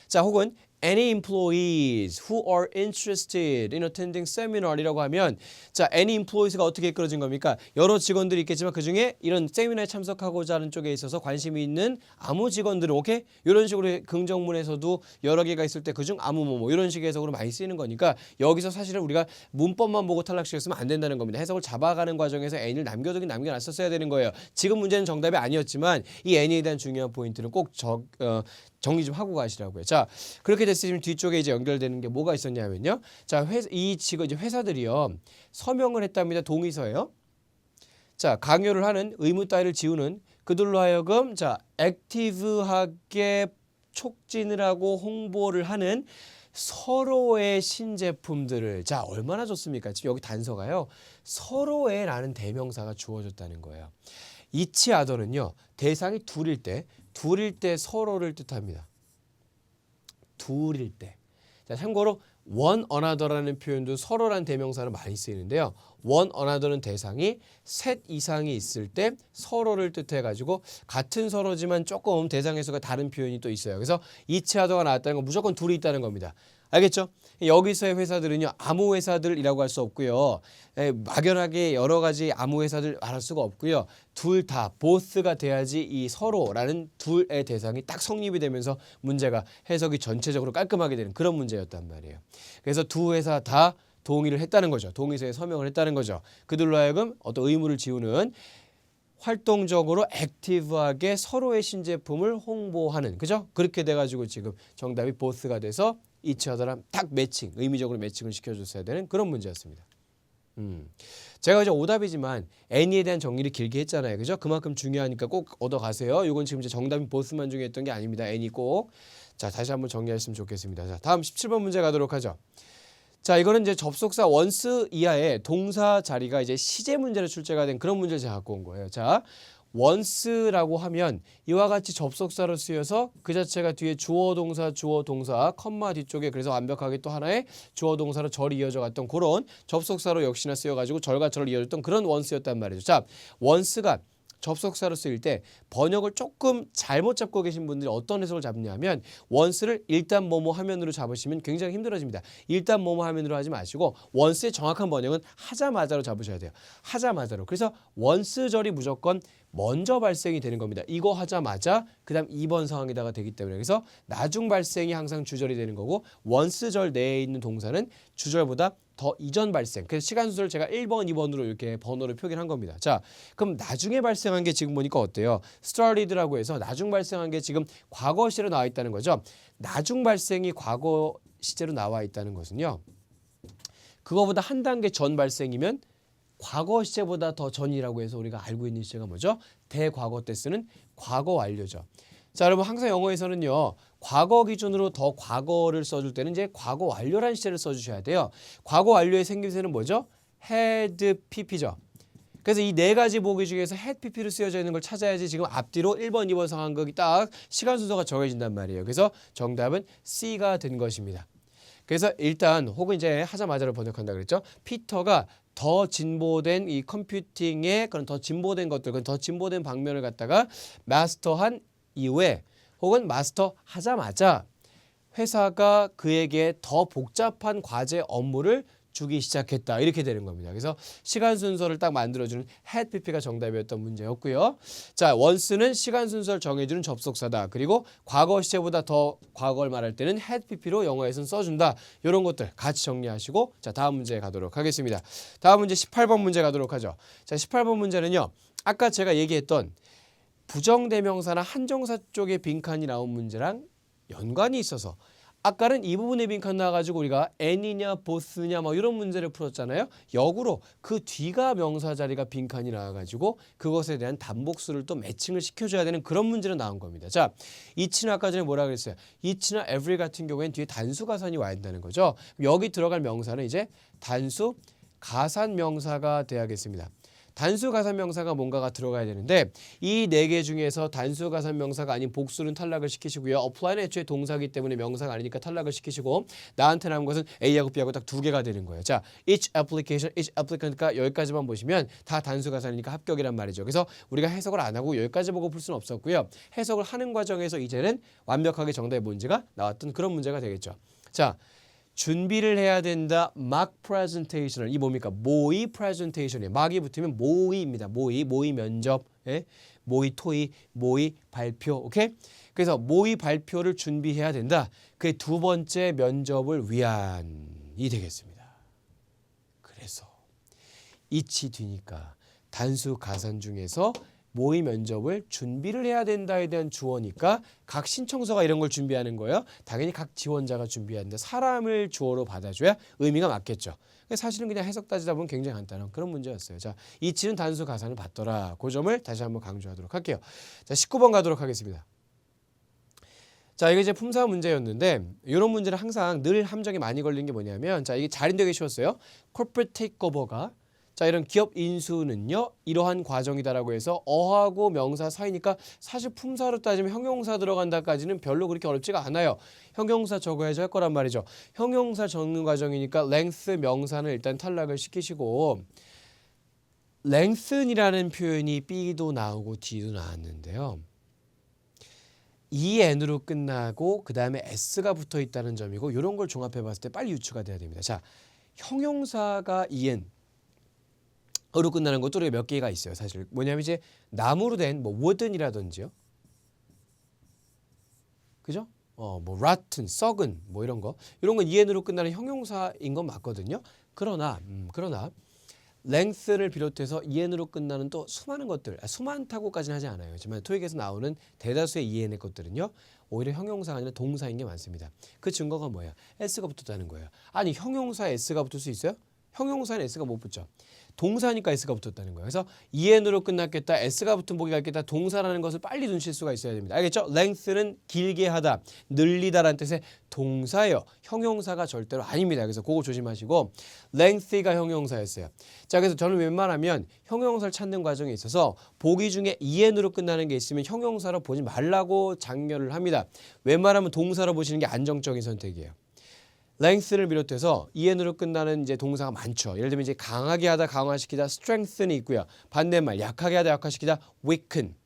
자, 혹은 any employees who are interested in attending seminar이라고 하면 자, any employees가 어떻게 이끌어진 겁니까? 여러 직원들이 있겠지만 그중에 이런 세미나에 참석하고자 하는 쪽에 있어서 관심이 있는 아무 직원들은 오케이? 이런 식으로 긍정문에서도 여러 개가 있을 때 그중 아무 뭐뭐 이런 식의 해석으로 많이 쓰이는 거니까 여기서 사실은 우리가 문법만 보고 탈락시켰으면 안 된다는 겁니다. 해석을 잡아가는 과정에서 any를 남겨두긴 남겨놨었어야 되는 거예요. 지금 문제는 정답이 아니었지만 이 any에 대한 중요한 포인트는 꼭 정리 좀 하고 가시라고요. 자, 그렇게 됐으면 뒤쪽에 이제 연결되는 게 뭐가 있었냐면요. 자, 이 지금 이제 회사들이요. 서명을 했답니다. 동의서예요. 자, 강요를 하는 의무 따위를 지우는 그들로 하여금 자, 액티브하게 촉진을 하고 홍보를 하는 서로의 신제품들을 자, 얼마나 좋습니까? 지금 여기 단서가요. 서로의라는 대명사가 주어졌다는 거예요. each other는요. 대상이 둘일 때 서로를 뜻합니다. 둘일 때. 자, 참고로 one another라는 표현도 서로란 대명사로 많이 쓰이는데요. one another는 대상이 셋 이상이 있을 때 서로를 뜻해가지고 같은 서로지만 조금 대상에서가 다른 표현이 또 있어요. 그래서 each other가 나왔다는 건 무조건 둘이 있다는 겁니다. 알겠죠? 여기서의 회사들은요. 아무 회사들이라고 할 수 없고요. 막연하게 여러 가지 아무 회사들 말할 수가 없고요. 둘 다 both가 돼야지 이 서로라는 둘의 대상이 딱 성립이 되면서 문제가 해석이 전체적으로 깔끔하게 되는 그런 문제였단 말이에요. 그래서 두 회사 다 동의를 했다는 거죠. 동의서에 서명을 했다는 거죠. 그들로 하여금 어떤 의무를 지우는 활동적으로 액티브하게 서로의 신제품을 홍보하는 그죠? 그렇게 돼가지고 지금 정답이 both가 돼서 each other랑 딱 매칭, 의미적으로 매칭을 시켜줬어야 되는 그런 문제였습니다. 제가 이제 오답이지만 any에 대한 정리를 길게 했잖아요. 그죠? 그만큼 중요하니까 꼭 얻어가세요. 이건 지금 이제 정답이 both만 중요했던 게 아닙니다. any 꼭. 자, 다시 한번 정리했으면 좋겠습니다. 자, 다음 17번 문제 가도록 하죠. 자, 이거는 이제 접속사 once 이하의 동사 자리가 이제 시제 문제로 출제가 된 그런 문제를 제가 갖고 온 거예요. 자, once라고 하면 이와 같이 접속사로 쓰여서 그 자체가 뒤에 주어 동사 컴마 뒤쪽에 그래서 완벽하게 또 하나의 주어 동사로 절이 이어져 갔던 그런 접속사로 역시나 쓰여가지고 절과 절을 이어졌던 그런 once였단 말이죠. 자, once가 접속사로 쓰일 때 번역을 조금 잘못 잡고 계신 분들이 어떤 해석을 잡냐면 once를 일단 뭐뭐 하면으로 잡으시면 굉장히 힘들어집니다. 일단 뭐뭐 하면으로 하지 마시고 once의 정확한 번역은 하자마자로 잡으셔야 돼요. 하자마자로. 그래서 once절이 무조건 먼저 발생이 되는 겁니다. 이거 하자마자 그 다음 2번 상황에다가 되기 때문에 그래서 나중 발생이 항상 주절이 되는 거고 once절 내에 있는 동사는 주절보다 더 이전 발생. 그래서 시간 순서를 제가 1번, 2번으로 이렇게 번호를 표기한 겁니다. 자, 그럼 나중에 발생한 게 지금 보니까 어때요? started라고 해서 나중 발생한 게 지금 과거 시제로 나와 있다는 거죠. 나중 발생이 과거 시제로 나와 있다는 것은요. 그거보다 한 단계 전 발생이면 과거 시제보다 더 전이라고 해서 우리가 알고 있는 시제가 뭐죠? 대과거 때 쓰는 과거 완료죠. 자, 여러분 항상 영어에서는요. 과거 기준으로 더 과거를 써줄 때는 이제 과거 완료라는 시제를 써주셔야 돼요. 과거 완료의 생김새는 뭐죠? had pp죠. 그래서 이 네 가지 보기 중에서 had pp로 쓰여져 있는 걸 찾아야지 지금 앞뒤로 1번, 2번 상황극이 딱 시간 순서가 정해진단 말이에요. 그래서 정답은 C가 된 것입니다. 그래서 일단 혹은 이제 하자마자로 번역한다 그랬죠. 피터가 더 진보된 이 컴퓨팅의 그런 더 진보된 것들, 그런 더 진보된 방면을 갖다가 마스터한 이후에 혹은 마스터하자마자 회사가 그에게 더 복잡한 과제 업무를 주기 시작했다. 이렇게 되는 겁니다. 그래서 시간 순서를 딱 만들어주는 had pp가 정답이었던 문제였고요. 자, once는 시간 순서를 정해주는 접속사다. 그리고 과거 시제보다 더 과거를 말할 때는 had pp로 영어에서는 써준다. 이런 것들 같이 정리하시고 자, 다음 문제 가도록 하겠습니다. 다음 문제 18번 문제 가도록 하죠. 자, 18번 문제는요. 아까 제가 얘기했던 부정대명사나 한정사 쪽에 빈칸이 나온 문제랑 연관이 있어서 아까는 이 부분에 빈칸 나와가지고 우리가 and이냐 both냐 뭐 이런 문제를 풀었잖아요. 역으로 그 뒤가 명사 자리가 빈칸이 나와가지고 그것에 대한 단복수를 또 매칭을 시켜줘야 되는 그런 문제로 나온 겁니다. 자, each는 아까 전에 뭐라 그랬어요? each나 every 같은 경우에는 뒤에 단수 가산이 와야 된다는 거죠. 여기 들어갈 명사는 이제 단수 가산 명사가 돼야겠습니다. 단수 가산 명사가 뭔가가 들어가야 되는데 이 네 개 중에서 단수 가산 명사가 아닌 복수는 탈락을 시키시고요. apply는 애초에 동사기 때문에 명사가 아니니까 탈락을 시키시고 나한테 남은 것은 A하고 B하고 딱 두 개가 되는 거예요. 자, each application, each applicant가 여기까지만 보시면 다 단수 가산이니까 합격이란 말이죠. 그래서 우리가 해석을 안 하고 여기까지 보고 풀 수는 없었고요. 해석을 하는 과정에서 이제는 완벽하게 정답의 문제가 나왔던 그런 문제가 되겠죠. 자, 준비를 해야 된다. mock presentation을 이 뭡니까? 모의 presentation이에요. mock이 붙으면 모의입니다. 모의 면접, 예? 모의 토의, 모의 발표, 오케이? 그래서 모의 발표를 준비해야 된다. 그게 두 번째 면접을 위한이 되겠습니다. 그래서 이치 뒤니까 단수 가산 중에서 모의 면접을 준비를 해야 된다에 대한 주어니까 각 신청서가 이런 걸 준비하는 거예요. 당연히 각 지원자가 준비하는데 사람을 주어로 받아줘야 의미가 맞겠죠. 사실은 그냥 해석 따지다 보면 굉장히 간단한 그런 문제였어요. 자, 이치는 단수 가산을 받더라. 그 점을 다시 한번 강조하도록 할게요. 자, 19번 가도록 하겠습니다. 자, 이게 이제 품사 문제였는데 이런 문제는 항상 늘 함정이 많이 걸리는 게 뭐냐면 자, 이게 잘 되게 쉬웠어요. corporate takeover가 자, 이런 기업 인수는요 이러한 과정이다라고 해서 어하고 명사 사이니까 사실 품사로 따지면 형용사 들어간다까지는 별로 그렇게 어렵지가 않아요. 형용사 적어야지 할 거란 말이죠. 형용사 적는 과정이니까 length 명사는 일단 탈락을 시키시고 lengthen이라는 표현이 B도 나오고 D도 나왔는데요. EN으로 끝나고 그 다음에 S가 붙어 있다는 점이고 이런 걸 종합해 봤을 때 빨리 유추가 돼야 됩니다. 자, 형용사가 EN 어로 끝나는 것도 몇 개가 있어요. 사실 뭐냐면 이제 나무로 된 뭐 wooden이라든지요, 그죠? 뭐 rotten, 썩은 뭐 이런 건 en으로 끝나는 형용사인 건 맞거든요. 그러나 length를 비롯해서 en으로 끝나는 또 수많은 것들, 수많다고까지는 하지 않아요. 하지만 토익에서 나오는 대다수의 en의 것들은요 오히려 형용사가 아니라 동사인 게 많습니다. 그 증거가 뭐예요? s가 붙었다는 거예요. 아니 형용사에 s가 붙을 수 있어요? 형용사는 s가 못 붙죠. 동사니까 s가 붙었다는 거예요. 그래서 en으로 끝났겠다, s가 붙은 보기가 있겠다, 동사라는 것을 빨리 눈칠 수가 있어야 됩니다. 알겠죠? length는 길게 하다, 늘리다라는 뜻의 동사예요. 형용사가 절대로 아닙니다. 그래서 그거 조심하시고 lengthy가 형용사였어요. 자, 그래서 저는 웬만하면 형용사를 찾는 과정에 있어서 보기 중에 en으로 끝나는 게 있으면 형용사로 보지 말라고 장려를 합니다. 웬만하면 동사로 보시는 게 안정적인 선택이에요. length를 비롯해서 en으로 끝나는 이제 동사가 많죠. 예를 들면 이제 강하게 하다, 강화시키다, strengthen이 있고요. 반대말 약하게 하다, 약화시키다, weaken.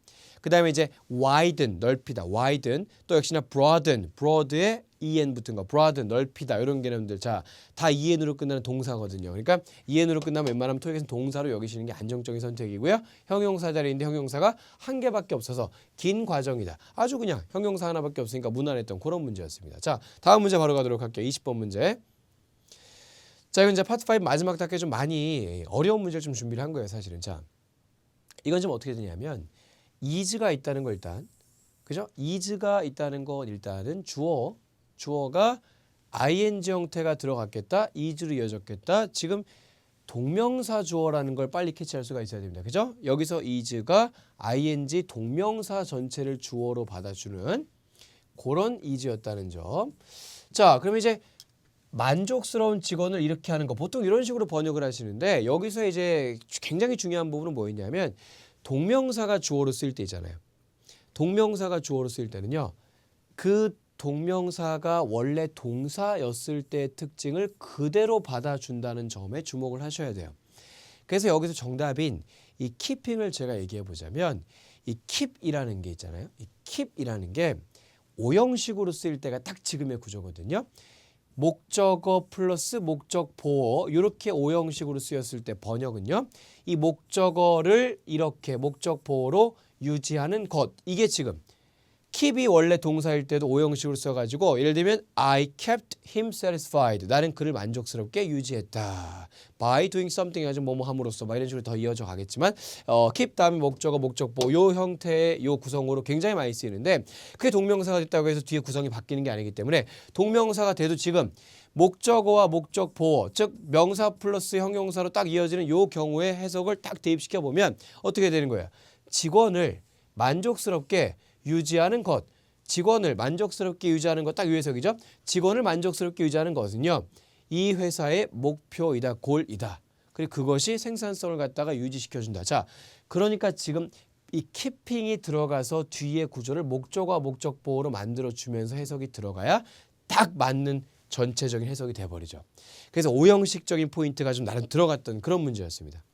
그다음에 이제 widen, 넓히다, widen. 또 역시나 broaden, broad에 en 붙은 거, broaden, 넓히다 이런 개념들. 자, 다 en으로 끝나는 동사거든요. 그러니까 en으로 끝나면 웬만하면 토익에서는 동사로 여기시는 게 안정적인 선택이고요. 형용사 자리인데 형용사가 한 개밖에 없어서 긴 과정이다. 아주 그냥 형용사 하나밖에 없으니까 무난했던 그런 문제였습니다. 자, 다음 문제 바로 가도록 할게요. 20번 문제. 자, 이건 이제 파트 5 마지막 단계 좀 많이 어려운 문제를 좀 준비를 한 거예요, 사실은. 자, 이건 좀 어떻게 되냐면 is가 있다는 거 일단, 그죠? is가 있다는 건 일단은 주어가 ing 형태가 들어갔겠다, is로 이어졌겠다. 지금 동명사 주어라는 걸 빨리 캐치할 수가 있어야 됩니다. 그죠? 여기서 is가 ing 동명사 전체를 주어로 받아주는 그런 is였다는 점. 자, 그럼 이제 만족스러운 직원을 이렇게 하는 거 보통 이런 식으로 번역을 하시는데 여기서 이제 굉장히 중요한 부분은 뭐였냐면 동명사가 주어로 쓰일 때 있잖아요. 동명사가 주어로 쓰일 때는요. 그 동명사가 원래 동사였을 때의 특징을 그대로 받아준다는 점에 주목을 하셔야 돼요. 그래서 여기서 정답인 이 keeping을 제가 얘기해 보자면 이 keep이라는 게 있잖아요. 이 keep이라는 게 오형식으로 쓰일 때가 딱 지금의 구조거든요. 목적어 플러스 목적 보어 이렇게 오형식으로 쓰였을 때 번역은요. 이 목적어를 이렇게 목적 보어로 유지하는 것. 이게 지금 keep이 원래 동사일 때도 오형식으로 써가지고 예를 들면 I kept him satisfied. 나는 그를 만족스럽게 유지했다. By doing something 아주 뭐뭐 함으로써 막 이런 식으로 더 이어져 가겠지만 keep 다음에 목적어 목적보 요 형태의 요 구성으로 굉장히 많이 쓰이는데 그게 동명사가 됐다고 해서 뒤에 구성이 바뀌는 게 아니기 때문에 동명사가 돼도 지금 목적어와 목적보어 즉 명사 플러스 형용사로 딱 이어지는 요 경우에 해석을 딱 대입시켜 보면 어떻게 되는 거예요? 직원을 만족스럽게 유지하는 것. 직원을 만족스럽게 유지하는 것 딱 이 해석이죠. 직원을 만족스럽게 유지하는 것은요. 이 회사의 목표이다. 골이다. 그리고 그것이 생산성을 갖다가 유지시켜준다. 자, 그러니까 지금 이 keeping이 들어가서 뒤에 구조를 목적어와 목적보어로 만들어주면서 해석이 들어가야 딱 맞는 전체적인 해석이 돼버리죠. 그래서 오형식적인 포인트가 좀 나름 들어갔던 그런 문제였습니다.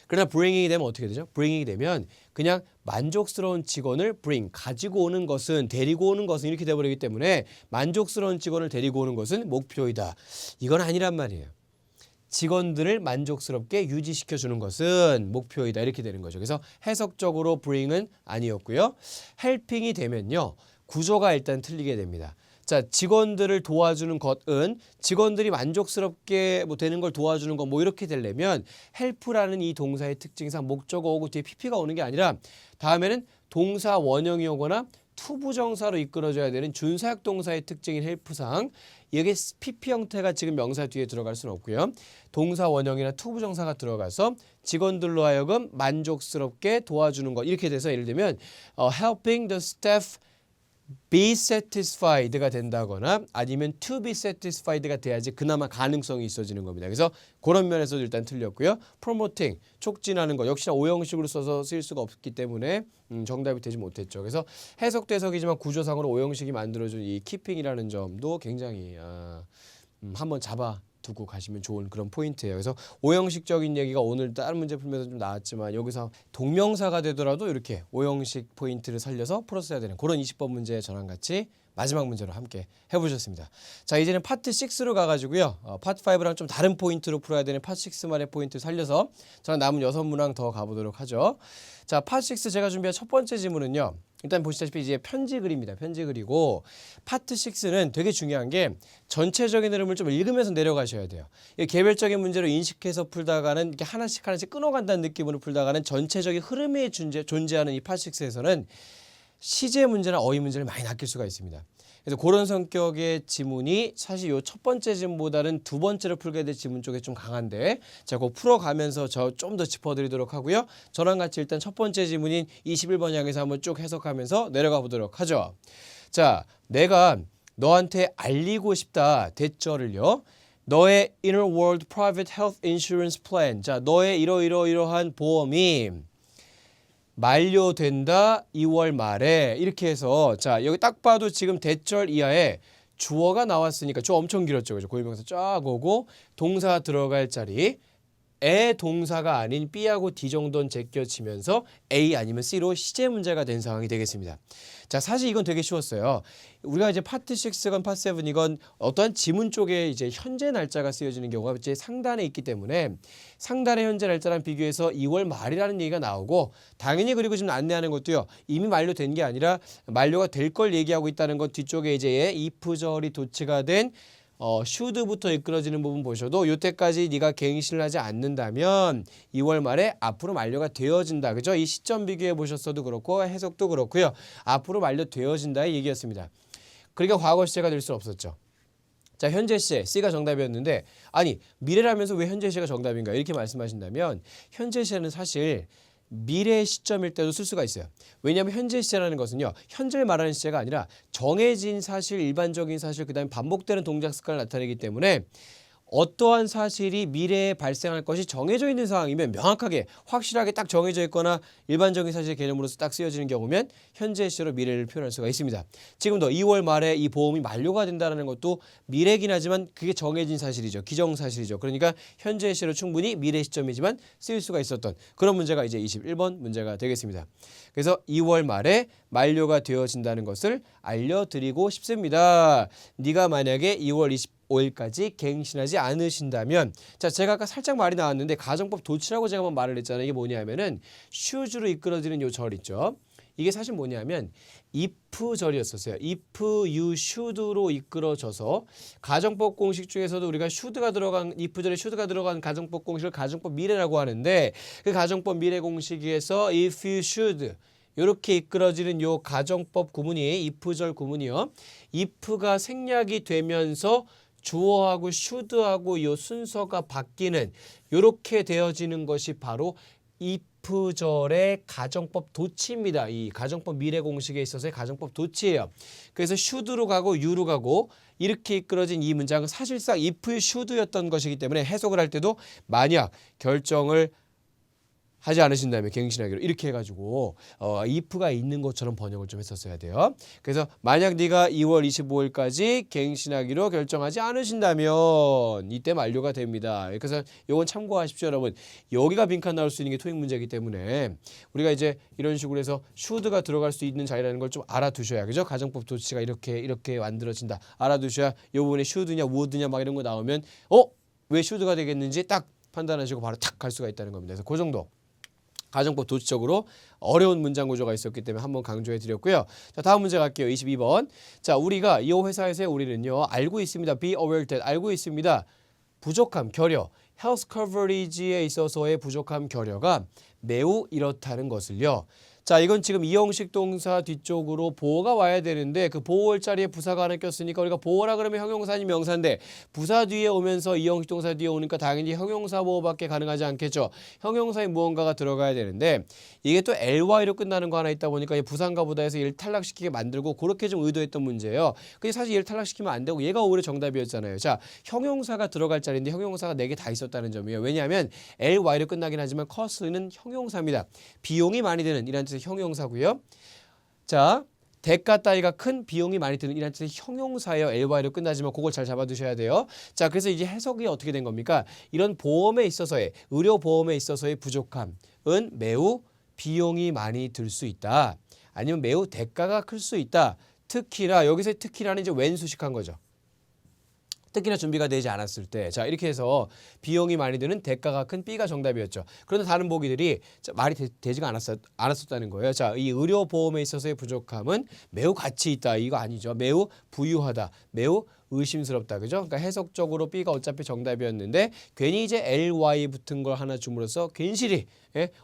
그러나 bringing이 되면 어떻게 되죠? bringing이 되면 그냥 만족스러운 직원을 bring, 가지고 오는 것은, 데리고 오는 것은 이렇게 돼버리기 때문에 만족스러운 직원을 데리고 오는 것은 목표이다. 이건 아니란 말이에요. 직원들을 만족스럽게 유지시켜주는 것은 목표이다. 이렇게 되는 거죠. 그래서 해석적으로 bring은 아니었고요. helping이 되면요. 구조가 일단 틀리게 됩니다. 자, 직원들을 도와주는 것은 직원들이 만족스럽게 뭐 되는 걸 도와주는 것 뭐 이렇게 되려면 help라는 이 동사의 특징상 목적어 오고 뒤에 pp가 오는 게 아니라 다음에는 동사 원형이 오거나 투부정사로 이끌어줘야 되는 준사역 동사의 특징인 help상 여기 pp 형태가 지금 명사 뒤에 들어갈 수는 없고요. 동사 원형이나 투부정사가 들어가서 직원들로 하여금 만족스럽게 도와주는 것 이렇게 돼서 예를 들면 helping the staff be satisfied가 된다거나 아니면 to be satisfied가 돼야지 그나마 가능성이 있어지는 겁니다. 그래서 그런 면에서도 일단 틀렸고요. promoting, 촉진하는 거 역시나 오형식으로 써서 쓸 수가 없기 때문에 정답이 되지 못했죠. 그래서 해석도 해석이지만 구조상으로 오형식이 만들어준 이 keeping이라는 점도 굉장히 한번 잡아두고 가시면 좋은 그런 포인트예요. 그래서 오형식적인 얘기가 오늘 다른 문제 풀면서 좀 나왔지만 여기서 동명사가 되더라도 이렇게 오형식 포인트를 살려서 풀었어야 되는 그런 20번 문제 저랑 같이 마지막 문제로 함께 해보셨습니다. 자, 이제는 파트 6로 가가지고요. 파트 5랑 좀 다른 포인트로 풀어야 되는 파트 6만의 포인트를 살려서 저랑 남은 6문항 더 가보도록 하죠. 자, 파트 6 제가 준비한 첫 번째 지문은요. 일단 보시다시피 이제 편지 글입니다. 편지 글이고 파트 6는 되게 중요한 게 전체적인 흐름을 좀 읽으면서 내려가셔야 돼요. 개별적인 문제로 인식해서 풀다가는 이렇게 하나씩 끊어간다는 느낌으로 풀다가는 전체적인 흐름이 존재하는 이 파트 6에서는 시제 문제나 어휘 문제를 많이 낚일 수가 있습니다. 그래서 그런 성격의 지문이 사실 요 첫 번째 지문보다는 두 번째로 풀게 될 지문 쪽에 좀 강한데 자, 그거 풀어가면서 저 좀 더 짚어드리도록 하고요. 저랑 같이 일단 첫 번째 지문인 21번 향해서 한번 쭉 해석하면서 내려가 보도록 하죠. 자, 내가 너한테 알리고 싶다. 대절을요. 너의 Inner World Private Health Insurance Plan. 자, 너의 이러이러이러한 보험이 만료된다 2월 말에 이렇게 해서 자 여기 딱 봐도 지금 대절 이하에 주어가 나왔으니까 주어 엄청 길었죠. 그죠? 고유명사 쫙 오고 동사 들어갈 자리 에 동사가 아닌 B하고 D 정도는 제껴지면서 A 아니면 C로 시제 문제가 된 상황이 되겠습니다. 자, 사실 이건 되게 쉬웠어요. 우리가 이제 파트 6건 파트 7이건 어떠한 지문 쪽에 이제 현재 날짜가 쓰여지는 경우가 이제 상단에 있기 때문에 상단의 현재 날짜랑 비교해서 2월 말이라는 얘기가 나오고 당연히 그리고 지금 안내하는 것도요. 이미 만료된 게 아니라 만료가 될 걸 얘기하고 있다는 것 뒤쪽에 이제 if절이 도치가 된 should부터 이끌어지는 부분 보셔도 요때까지 네가 갱신을 하지 않는다면 2월 말에 앞으로 만료가 되어진다. 그죠? 이 시점 비교해 보셨어도 그렇고 해석도 그렇고요. 앞으로 만료되어진다의 얘기였습니다. 그러니까 과거 시제가 될 수 없었죠. 자, 현재 시제 C가 정답이었는데 아니 미래라면서 왜 현재 시제가 정답인가 이렇게 말씀하신다면 현재 시제는 사실 미래 시점일 때도 쓸 수가 있어요. 왜냐하면 현재 시제라는 것은요. 현재를 말하는 시제가 아니라 정해진 사실, 일반적인 사실, 그 다음에 반복되는 동작 습관을 나타내기 때문에 어떠한 사실이 미래에 발생할 것이 정해져 있는 상황이면 명확하게 확실하게 딱 정해져 있거나 일반적인 사실의 개념으로서 딱 쓰여지는 경우면 현재 시제로 미래를 표현할 수가 있습니다. 지금도 2월 말에 이 보험이 만료가 된다는 것도 미래긴 하지만 그게 정해진 사실이죠. 기정사실이죠. 그러니까 현재 시제로 충분히 미래 시점이지만 쓰일 수가 있었던 그런 문제가 이제 21번 문제가 되겠습니다. 그래서 2월 말에 만료가 되어진다는 것을 알려드리고 싶습니다. 네가 만약에 2월 25일까지 갱신하지 않으신다면 자 제가 아까 살짝 말이 나왔는데 가정법 도치라고 제가 한번 말을 했잖아요. 이게 뭐냐면은 슈즈로 이끌어지는 요 절 있죠. 이게 사실 뭐냐면 if 절이었었어요. if you should로 이끌어져서 가정법 공식 중에서도 우리가 should가 들어간 if 절에 should가 들어간 가정법 공식을 가정법 미래라고 하는데 그 가정법 미래 공식에서 if you should 이렇게 이끌어지는 요 가정법 구문이 if절 구문이요. if가 생략이 되면서 주어하고 should하고 요 순서가 바뀌는 이렇게 되어지는 것이 바로 if절의 가정법 도치입니다. 이 가정법 미래 공식에 있어서의 가정법 도치예요. 그래서 should로 가고 you로 가고 이렇게 이끌어진 이 문장은 사실상 if you should였던 것이기 때문에 해석을 할 때도 만약 결정을 하지 않으신다면 갱신하기로 이렇게 해가지고 if가 있는 것처럼 번역을 좀 했었어야 돼요. 그래서 만약 네가 2월 25일까지 갱신하기로 결정하지 않으신다면 이때 만료가 됩니다. 그래서 이건 참고하십시오, 여러분. 여기가 빈칸 나올 수 있는 게 토익 문제이기 때문에 우리가 이제 이런 식으로 해서 should가 들어갈 수 있는 자리라는 걸 좀 알아두셔야 그죠? 가정법 도치가 이렇게 만들어진다. 알아두셔야 이 부분에 should냐 would냐 막 이런 거 나오면 왜 should가 되겠는지 딱 판단하시고 바로 탁 갈 수가 있다는 겁니다. 그래서 그 정도. 가정법 도치적으로 어려운 문장 구조가 있었기 때문에 한번 강조해 드렸고요. 자, 다음 문제 갈게요. 22번. 자, 우리가 이 회사에서 우리는요. 알고 있습니다. be aware that 알고 있습니다. 부족함, 결여, health coverage에 있어서의 부족함, 결여가 매우 이렇다는 것을요. 자, 이건 지금 이형식 동사 뒤쪽으로 보어가 와야 되는데 그 보어올 자리에 부사가 하나 꼈으니까 우리가 보어라 그러면 형용사 아니면 명사인데 부사 뒤에 오면서 이형식 동사 뒤에 오니까 당연히 형용사 보어밖에 가능하지 않겠죠. 형용사에 무언가가 들어가야 되는데 이게 또 ly로 끝나는 거 하나 있다 보니까 부사인가 보다 해서 얘를 탈락시키게 만들고 그렇게 좀 의도했던 문제예요. 근데 사실 얘를 탈락시키면 안 되고 얘가 오히려 정답이었잖아요. 자, 형용사가 들어갈 자리인데 형용사가 4개 다 있었다는 점이에요. 왜냐하면 ly로 끝나긴 하지만 cost는 형용사입니다. 비용이 많이 드는 이란 형용사고요. 자, 대가 따위가 큰 비용이 많이 드는 이란 뜻의 형용사예요. ly로 끝나지만 그걸 잘 잡아두셔야 돼요. 자, 그래서 이제 해석이 어떻게 된 겁니까? 이런 보험에 있어서의 의료 보험에 있어서의 부족함은 매우 비용이 많이 들 수 있다. 아니면 매우 대가가 클 수 있다. 특히나 여기서 특히나는 이제 웬 수식한 거죠. 특히나 준비가 되지 않았을 때. 자, 이렇게 해서 비용이 많이 드는 대가가 큰 B가 정답이었죠. 그런데 다른 보기들이 말이 되지가 않았었다는 거예요. 자, 이 의료보험에 있어서의 부족함은 매우 가치 있다. 이거 아니죠. 매우 부유하다. 매우 의심스럽다. 그죠? 그러니까 해석적으로 B가 어차피 정답이었는데 괜히 이제 ly 붙은 걸 하나 줌으로써 괜시리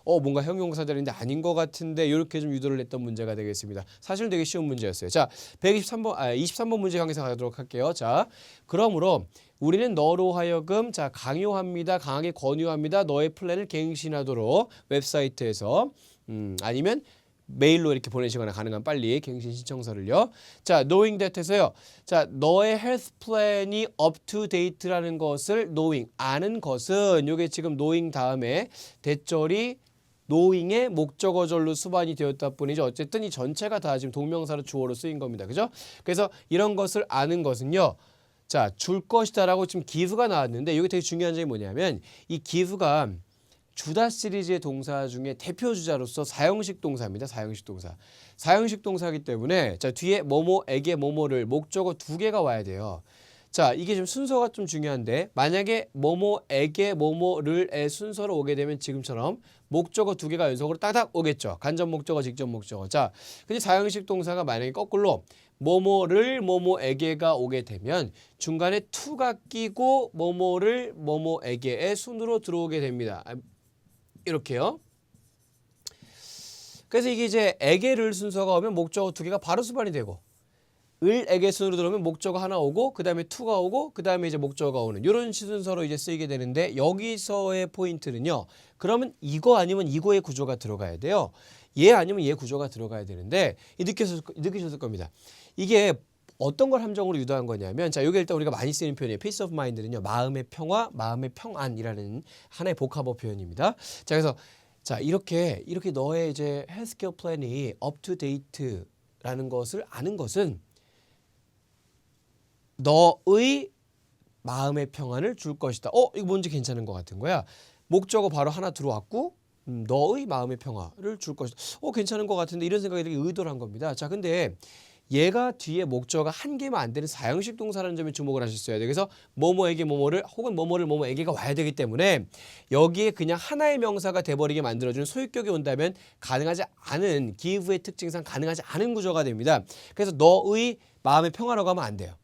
뭔가 형용사들인데 아닌 것 같은데 이렇게 좀 유도를 했던 문제가 되겠습니다. 사실은 되게 쉬운 문제였어요. 자, 23번 문제 강의사 가도록 할게요. 자, 그러므로 우리는 너로 하여금 강요합니다. 강하게 권유합니다. 너의 플랜을 갱신하도록 웹사이트에서 아니면 메일로 이렇게 보내시거나 가능한 빨리 갱신 신청서를요. 자, knowing that에서요. 자, 너의 헬스 플랜이 up to date라는 것을 knowing, 아는 것은 요게 지금 knowing 다음에 대절이 knowing의 목적어절로 수반이 되었다 뿐이죠. 어쨌든 이 전체가 다 지금 동명사로 주어로 쓰인 겁니다. 그죠? 그래서 이런 것을 아는 것은요. 자, 줄 것이다라고 지금 give가 나왔는데 이게 되게 중요한 점이 뭐냐면 이 give가 주다 시리즈의 동사 중에 대표 주자로서 사형식 동사입니다. 사형식 동사. 사형식 동사이기 때문에 자, 뒤에 뭐뭐에게 뭐뭐를 목적어 2개가 와야 돼요. 자, 이게 좀 순서가 좀 중요한데 만약에 뭐뭐에게 뭐뭐를의 순서로 오게 되면 지금처럼 목적어 2개가 연속으로 따닥 오겠죠. 간접 목적어, 직접 목적어. 자, 근데 사형식 동사가 만약에 거꾸로 뭐뭐를 뭐뭐에게가 오게 되면 중간에 to가 끼고 뭐뭐를 뭐뭐에게의 순으로 들어오게 됩니다. 이렇게요. 그래서 이게 이제 에게를 순서가 오면 목적어 2개가 바로 수반이 되고 을 에게 순으로 들어오면 목적어 하나 오고 그 다음에 to가 오고 그 다음에 이제 목적어가 오는 이런 순서로 이제 쓰이게 되는데 여기서의 포인트는요. 그러면 이거 아니면 이거의 구조가 들어가야 돼요. 얘 아니면 얘 구조가 들어가야 되는데 느끼셨을 겁니다. 이게 어떤 걸 함정으로 유도한 거냐면 자, 이게 일단 우리가 많이 쓰는 표현이에요. peace of mind는요. 마음의 평화, 마음의 평안이라는 하나의 복합어 표현입니다. 자, 그래서 자, 이렇게 너의 이제 헬스케어 플랜이 up to date라는 것을 아는 것은 너의 마음의 평안을 줄 것이다. 이거 뭔지 괜찮은 것 같은 거야. 목적어 바로 하나 들어왔고 너의 마음의 평화를 줄 것이다. 괜찮은 것 같은데 이런 생각이 되게 의도를 한 겁니다. 자, 근데 얘가 뒤에 목적어가 한 개만 안 되는 사형식 동사라는 점에 주목을 하셨어야 돼요. 그래서 뭐뭐에게 뭐뭐를 혹은 뭐뭐를 뭐뭐에게가 와야 되기 때문에 여기에 그냥 하나의 명사가 돼버리게 만들어주는 소유격이 온다면 가능하지 않은 give의 특징상 가능하지 않은 구조가 됩니다. 그래서 너의 마음의 평화라고 하면 안 돼요.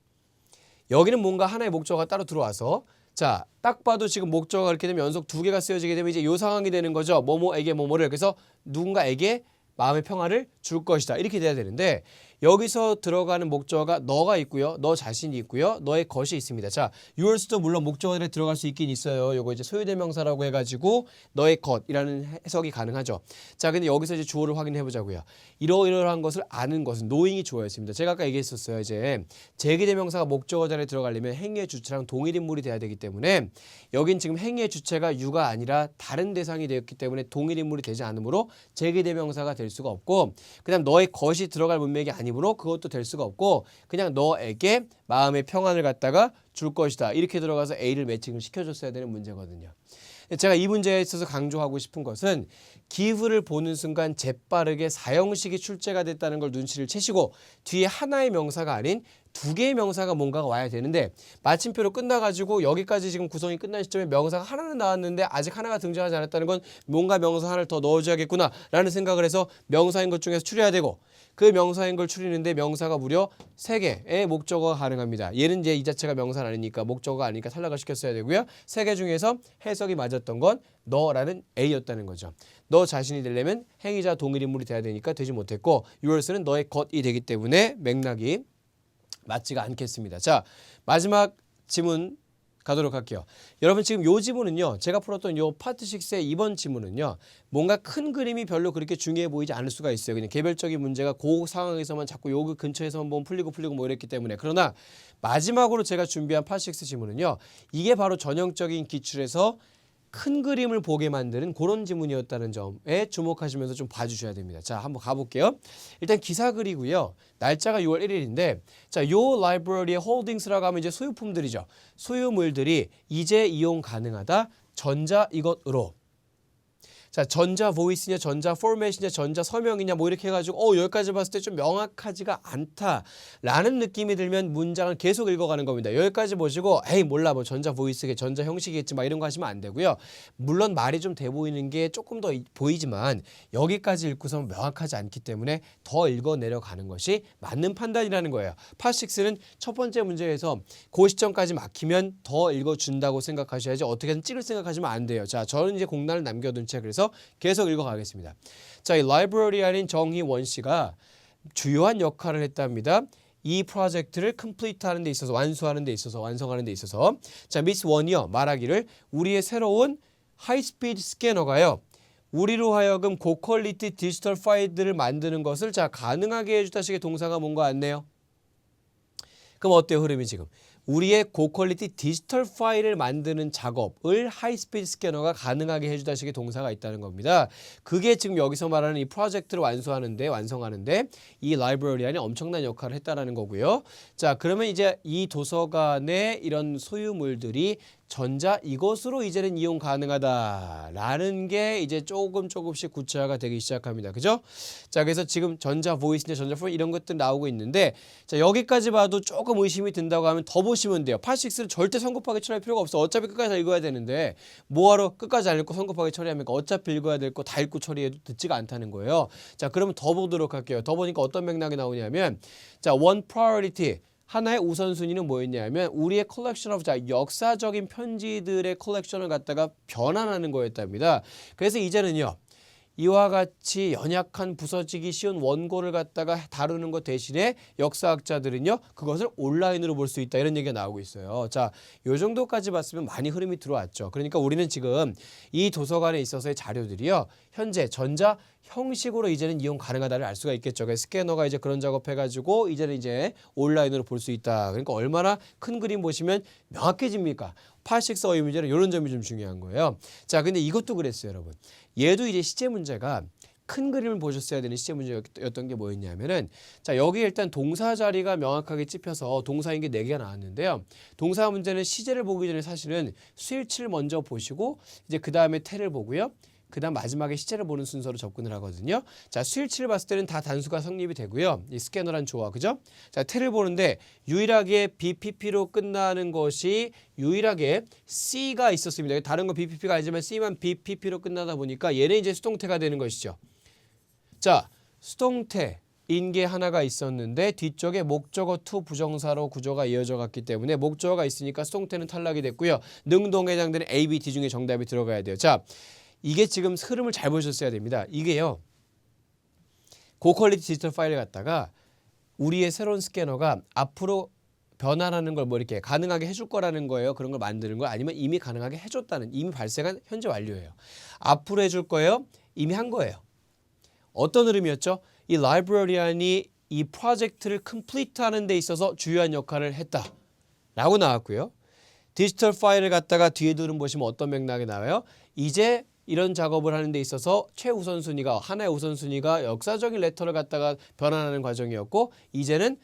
여기는 뭔가 하나의 목적어가 따로 들어와서 자, 딱 봐도 지금 목적어가 이렇게 되면 연속 두 개가 쓰여지게 되면 이제 이 상황이 되는 거죠. 뭐뭐에게 뭐뭐를. 그래서 누군가에게 마음의 평화를 줄 것이다. 이렇게 돼야 되는데 여기서 들어가는 목적어가 너가 있고요. 너 자신이 있고요. 너의 것이 있습니다. 자, your's도 물론 목적어에 들어갈 수 있긴 있어요. 요거 이제 소유대명사라고 해가지고 너의 것이라는 해석이 가능하죠. 자, 근데 여기서 이제 주어를 확인해 보자고요. 이러이러한 것을 아는 것은 knowing이 주어였습니다. 제가 아까 얘기했었어요. 이제 제기대명사가 목적어 자리에 들어가려면 행위의 주체랑 동일인물이 돼야 되기 때문에 여긴 지금 행위의 주체가 you가 아니라 다른 대상이 되었기 때문에 동일인물이 되지 않으므로 제기대명사가 될 수가 없고 그다음 너의 것이 들어갈 문맥이 아니므로 그것도 될 수가 없고 그냥 너에게 마음의 평안을 갖다가 줄 것이다. 이렇게 들어가서 A를 매칭을 시켜줬어야 되는 문제거든요. 제가 이 문제에 있어서 강조하고 싶은 것은 give를 보는 순간 재빠르게 사형식이 출제가 됐다는 걸 눈치를 채시고 뒤에 하나의 명사가 아닌 두 개의 명사가 뭔가가 와야 되는데 마침표로 끝나가지고 여기까지 지금 구성이 끝난 시점에 명사가 하나는 나왔는데 아직 하나가 등장하지 않았다는 건 뭔가 명사 하나를 더 넣어줘야겠구나 라는 생각을 해서 명사인 것 중에서 추려야 되고 그 명사인 걸 추리는데 명사가 무려 3개의 목적어가 가능합니다. 얘는 이제 이 자체가 명사는 아니니까 목적어가 아니니까 탈락을 시켰어야 되고요. 3개 중에서 해석이 맞았던 건 너라는 A였다는 거죠. 너 자신이 되려면 행위자 동일인물이 돼야 되니까 되지 못했고 your's는 너의 것이 되기 때문에 맥락이 맞지가 않겠습니다. 자, 마지막 지문 가도록 할게요. 여러분 지금 요 지문은요. 제가 풀었던 요 파트 6의 이번 지문은요. 뭔가 큰 그림이 별로 그렇게 중요해 보이지 않을 수가 있어요. 그냥 개별적인 문제가 그 상황에서만 자꾸 요 근처에서만 보면 풀리고 뭐 이랬기 때문에. 그러나 마지막으로 제가 준비한 파트 6 지문은요. 이게 바로 전형적인 기출에서 큰 그림을 보게 만드는 그런 지문이었다는 점에 주목하시면서 좀 봐주셔야 됩니다. 자, 한번 가볼게요. 일단 기사글이고요. 날짜가 6월 1일인데 자, 요 라이브러리의 홀딩스라고 하면 이제 소유품들이죠. 소유물들이 이제 이용 가능하다. 전자 이것으로. 자, 전자 보이스냐, 전자 포맷이냐, 전자 서명이냐 뭐 이렇게 해가지고 여기까지 봤을 때 좀 명확하지가 않다라는 느낌이 들면 문장을 계속 읽어가는 겁니다. 여기까지 보시고 에이 몰라 뭐 전자 보이스게 전자 형식이겠지 막 이런 거 하시면 안 되고요. 물론 말이 좀 돼 보이는 게 조금 더 보이지만 여기까지 읽고서는 명확하지 않기 때문에 더 읽어 내려가는 것이 맞는 판단이라는 거예요. 파6는 첫 번째 문제에서 그 시점까지 막히면 더 읽어준다고 생각하셔야지 어떻게든 찍을 생각하시면 안 돼요. 자, 저는 이제 공란을 남겨둔 채 그래서 계속 읽어가겠습니다. 자, 이 라이브러리안인 정희원 씨가 주요한 역할을 했답니다. 이 프로젝트를 컴플리트하는 데 있어서 완성하는 데 있어서 자, 미스 원이요 말하기를 우리의 새로운 하이스피드 스캐너가요. 우리로 하여금 고퀄리티 디지털 파일들을 만드는 것을 자 가능하게 해주다식의 동사가 뭔가 같네요. 그럼 어때요 흐름이 지금? 우리의 고퀄리티 디지털 파일을 만드는 작업을 하이스피드 스캐너가 가능하게 해주다식의 동사가 있다는 겁니다. 그게 지금 여기서 말하는 이 프로젝트를 완성하는데 이 라이브러리안이 엄청난 역할을 했다는 거고요. 자, 그러면 이제 이 도서관의 이런 소유물들이 전자 이것으로 이제는 이용 가능하다라는 게 이제 조금씩 구체화가 되기 시작합니다. 그죠? 자, 그래서 지금 전자 보이스냐 전자 폰 이런 것들 나오고 있는데 자, 여기까지 봐도 조금 의심이 든다고 하면 더 보시면 돼요. 파6는 절대 성급하게 처리할 필요가 없어. 어차피 끝까지 다 읽어야 되는데 뭐하러 끝까지 안 읽고 성급하게 처리합니까? 어차피 읽어야 될 거 다 읽고 처리해도 듣지가 않다는 거예요. 자, 그러면 더 보도록 할게요. 더 보니까 어떤 맥락이 나오냐면 자, one priority 하나의 우선순위는 뭐였냐면 우리의 컬렉션 오브 자 역사적인 편지들의 컬렉션을 갖다가 변환하는 거였답니다. 그래서 이제는요. 이와 같이 연약한 부서지기 쉬운 원고를 갖다가 다루는 것 대신에 역사학자들은요 그것을 온라인으로 볼 수 있다 이런 얘기가 나오고 있어요. 자, 요 정도까지 봤으면 많이 흐름이 들어왔죠. 그러니까 우리는 지금 이 도서관에 있어서의 자료들이요 현재 전자 형식으로 이제는 이용 가능하다를 알 수가 있겠죠. 그래서 스캐너가 이제 그런 작업해가지고 이제는 이제 온라인으로 볼 수 있다. 그러니까 얼마나 큰 그림 보시면 명확해집니까? 864 이미지는 이런 점이 좀 중요한 거예요. 자, 근데 이것도 그랬어요, 여러분. 얘도 이제 시제 문제가 큰 그림을 보셨어야 되는 시제 문제였던 게 뭐였냐면은 자, 여기 일단 동사 자리가 명확하게 찝혀서 동사인 게 4개가 나왔는데요. 동사 문제는 시제를 보기 전에 사실은 수일치를 먼저 보시고 이제 그 다음에 태를 보고요. 그 다음 마지막에 시제를 보는 순서로 접근을 하거든요. 자, 수일치를 봤을 때는 다 단수가 성립이 되고요. 이 스캐너란 조화, 그죠? 자, 태를 보는데 유일하게 BPP로 끝나는 것이 유일하게 C가 있었습니다. 다른 건 BPP가 아니지만 C만 BPP로 끝나다 보니까 얘는 이제 수동태가 되는 것이죠. 자, 수동태인 게 하나가 있었는데 뒤쪽에 목적어 to 부정사로 구조가 이어져 갔기 때문에 목적어가 있으니까 수동태는 탈락이 됐고요. 능동에 해당되는 A, B, D 중에 정답이 들어가야 돼요. 자, 이게 지금 흐름을 잘 보셨어야 됩니다. 이게요. 고퀄리티 디지털 파일을 갖다가 우리의 새로운 스캐너가 앞으로 변환하는 걸 뭐 이렇게 가능하게 해줄 거라는 거예요. 그런 걸 만드는 거 아니면 이미 가능하게 해줬다는 이미 발생한 현재 완료예요. 앞으로 해줄 거예요. 이미 한 거예요. 어떤 흐름이었죠? 이 라이브러리안이 이 프로젝트를 컴플리트하는 데 있어서 주요한 역할을 했다라고 나왔고요. 디지털 파일을 갖다가 뒤에 두는 보시면 어떤 맥락이 나와요? 이제 이런 작업을 하는 데 있어서 최우선순위가 하나의 우선순위가 역사적인 레터를 갖다가 변환하는 과정이었고 이제는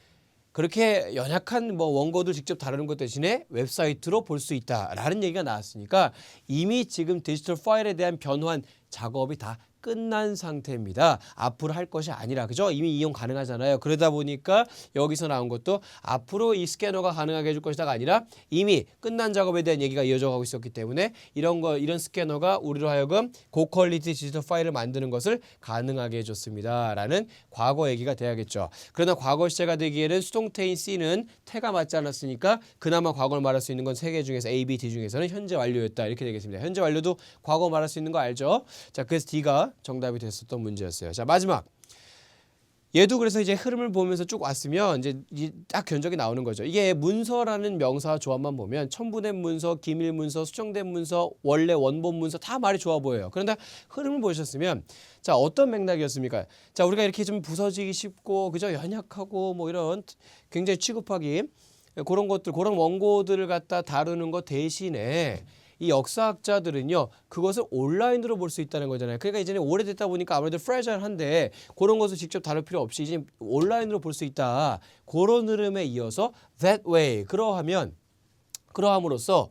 그렇게 연약한 뭐 원고도 직접 다루는 것 대신에 웹사이트로 볼 수 있다라는 얘기가 나왔으니까 이미 지금 디지털 파일에 대한 변환 작업이 다 끝난 상태입니다. 앞으로 할 것이 아니라 그죠? 이미 이용 가능하잖아요. 그러다 보니까 여기서 나온 것도 앞으로 이 스캐너가 가능하게 해줄 것이다가 아니라 이미 끝난 작업에 대한 얘기가 이어져 가고 있었기 때문에 이런 스캐너가 우리로 하여금 고퀄리티 디지털 파일을 만드는 것을 가능하게 해줬습니다. 라는 과거 얘기가 돼야겠죠. 그러나 과거 시제가 되기에는 수동태인 C는 태가 맞지 않았으니까 그나마 과거를 말할 수 있는 건 3개 중에서 A, B, D 중에서는 현재 완료였다. 이렇게 되겠습니다. 현재 완료도 과거 말할 수 있는 거 알죠? 자, 그래서 D가 정답이 됐었던 문제였어요. 자, 마지막. 얘도 그래서 이제 흐름을 보면서 쭉 왔으면 이제 딱 견적이 나오는 거죠. 이게 문서라는 명사 조합만 보면 첨부된 문서, 기밀 문서, 수정된 문서, 원래 원본 문서 다 말이 좋아 보여요. 그런데 흐름을 보셨으면 자, 어떤 맥락이었습니까? 자, 우리가 이렇게 좀 부서지기 쉽고 그죠? 연약하고 뭐 이런 굉장히 취급하기 그런 것들, 그런 원고들을 갖다 다루는 것 대신에 이 역사학자들은요 그것을 온라인으로 볼 수 있다는 거잖아요. 그러니까 이제는 오래됐다 보니까 아무래도 프레저한데 그런 것을 직접 다룰 필요 없이 이제 온라인으로 볼 수 있다. 그런 흐름에 이어서 that way 그러함으로써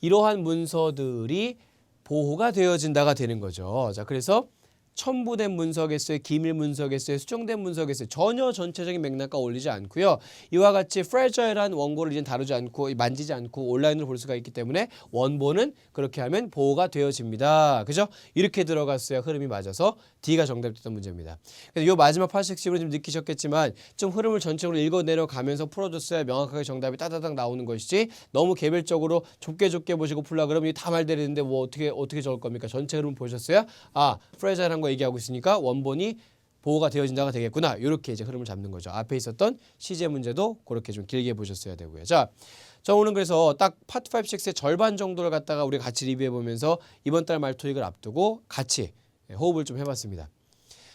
이러한 문서들이 보호가 되어진다가 되는 거죠. 자, 그래서 첨부된 문서겠어요, 기밀 문서겠어요, 수정된 문서겠어요. 전혀 전체적인 맥락과 어울리지 않고요. 이와 같이 프레저일한 원고를 이제 다루지 않고 만지지 않고 온라인으로 볼 수가 있기 때문에 원본은 그렇게 하면 보호가 되어집니다. 그죠? 이렇게 들어갔어야 흐름이 맞아서 D가 정답됐던 문제입니다. 그래서 이 마지막 8식으로 좀 느끼셨겠지만 좀 흐름을 전체적으로 읽어 내려가면서 풀어줬어야 명확하게 정답이 따다닥 나오는 것이지 너무 개별적으로 좁게 보시고 풀라 그러면 다 말되는데 뭐 어떻게 적을 겁니까? 전체 흐름 보셨어야 프레저일한 거 얘기하고 있으니까 원본이 보호가 되어진다가 되겠구나. 이렇게 이제 흐름을 잡는 거죠. 앞에 있었던 시제 문제도 그렇게 좀 길게 보셨어야 되고요. 자, 저 오늘 그래서 딱 파트 5, 6의 절반 정도를 갖다가 우리 같이 리뷰해 보면서 이번 달 말 토익을 앞두고 같이 호흡을 좀 해봤습니다.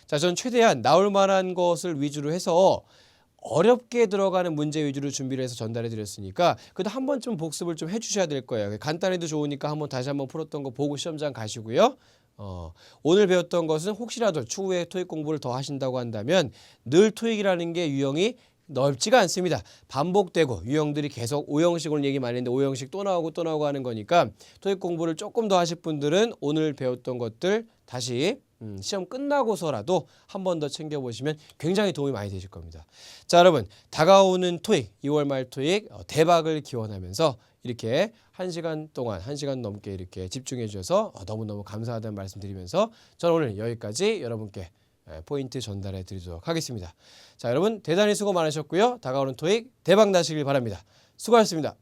자, 전 최대한 나올 만한 것을 위주로 해서 어렵게 들어가는 문제 위주로 준비를 해서 전달해 드렸으니까 그래도 한 번쯤 복습을 좀 해주셔야 될 거예요. 간단해도 좋으니까 다시 한번 풀었던 거 보고 시험장 가시고요. 오늘 배웠던 것은 혹시라도 추후에 토익 공부를 더 하신다고 한다면 늘 토익이라는 게 유형이 넓지가 않습니다. 반복되고 유형들이 계속 5형식 오늘 얘기 많이 했는데 5형식 또 나오고 하는 거니까 토익 공부를 조금 더 하실 분들은 오늘 배웠던 것들 다시 시험 끝나고서라도 한 번 더 챙겨보시면 굉장히 도움이 많이 되실 겁니다. 자, 여러분 다가오는 토익 2월 말 토익 대박을 기원하면서 이렇게 1시간 동안 1시간 넘게 이렇게 집중해 주셔서 너무너무 감사하다는 말씀 드리면서 저는 오늘 여기까지 여러분께 포인트 전달해 드리도록 하겠습니다. 자, 여러분 대단히 수고 많으셨고요. 다가오는 토익 대박 나시길 바랍니다. 수고하셨습니다.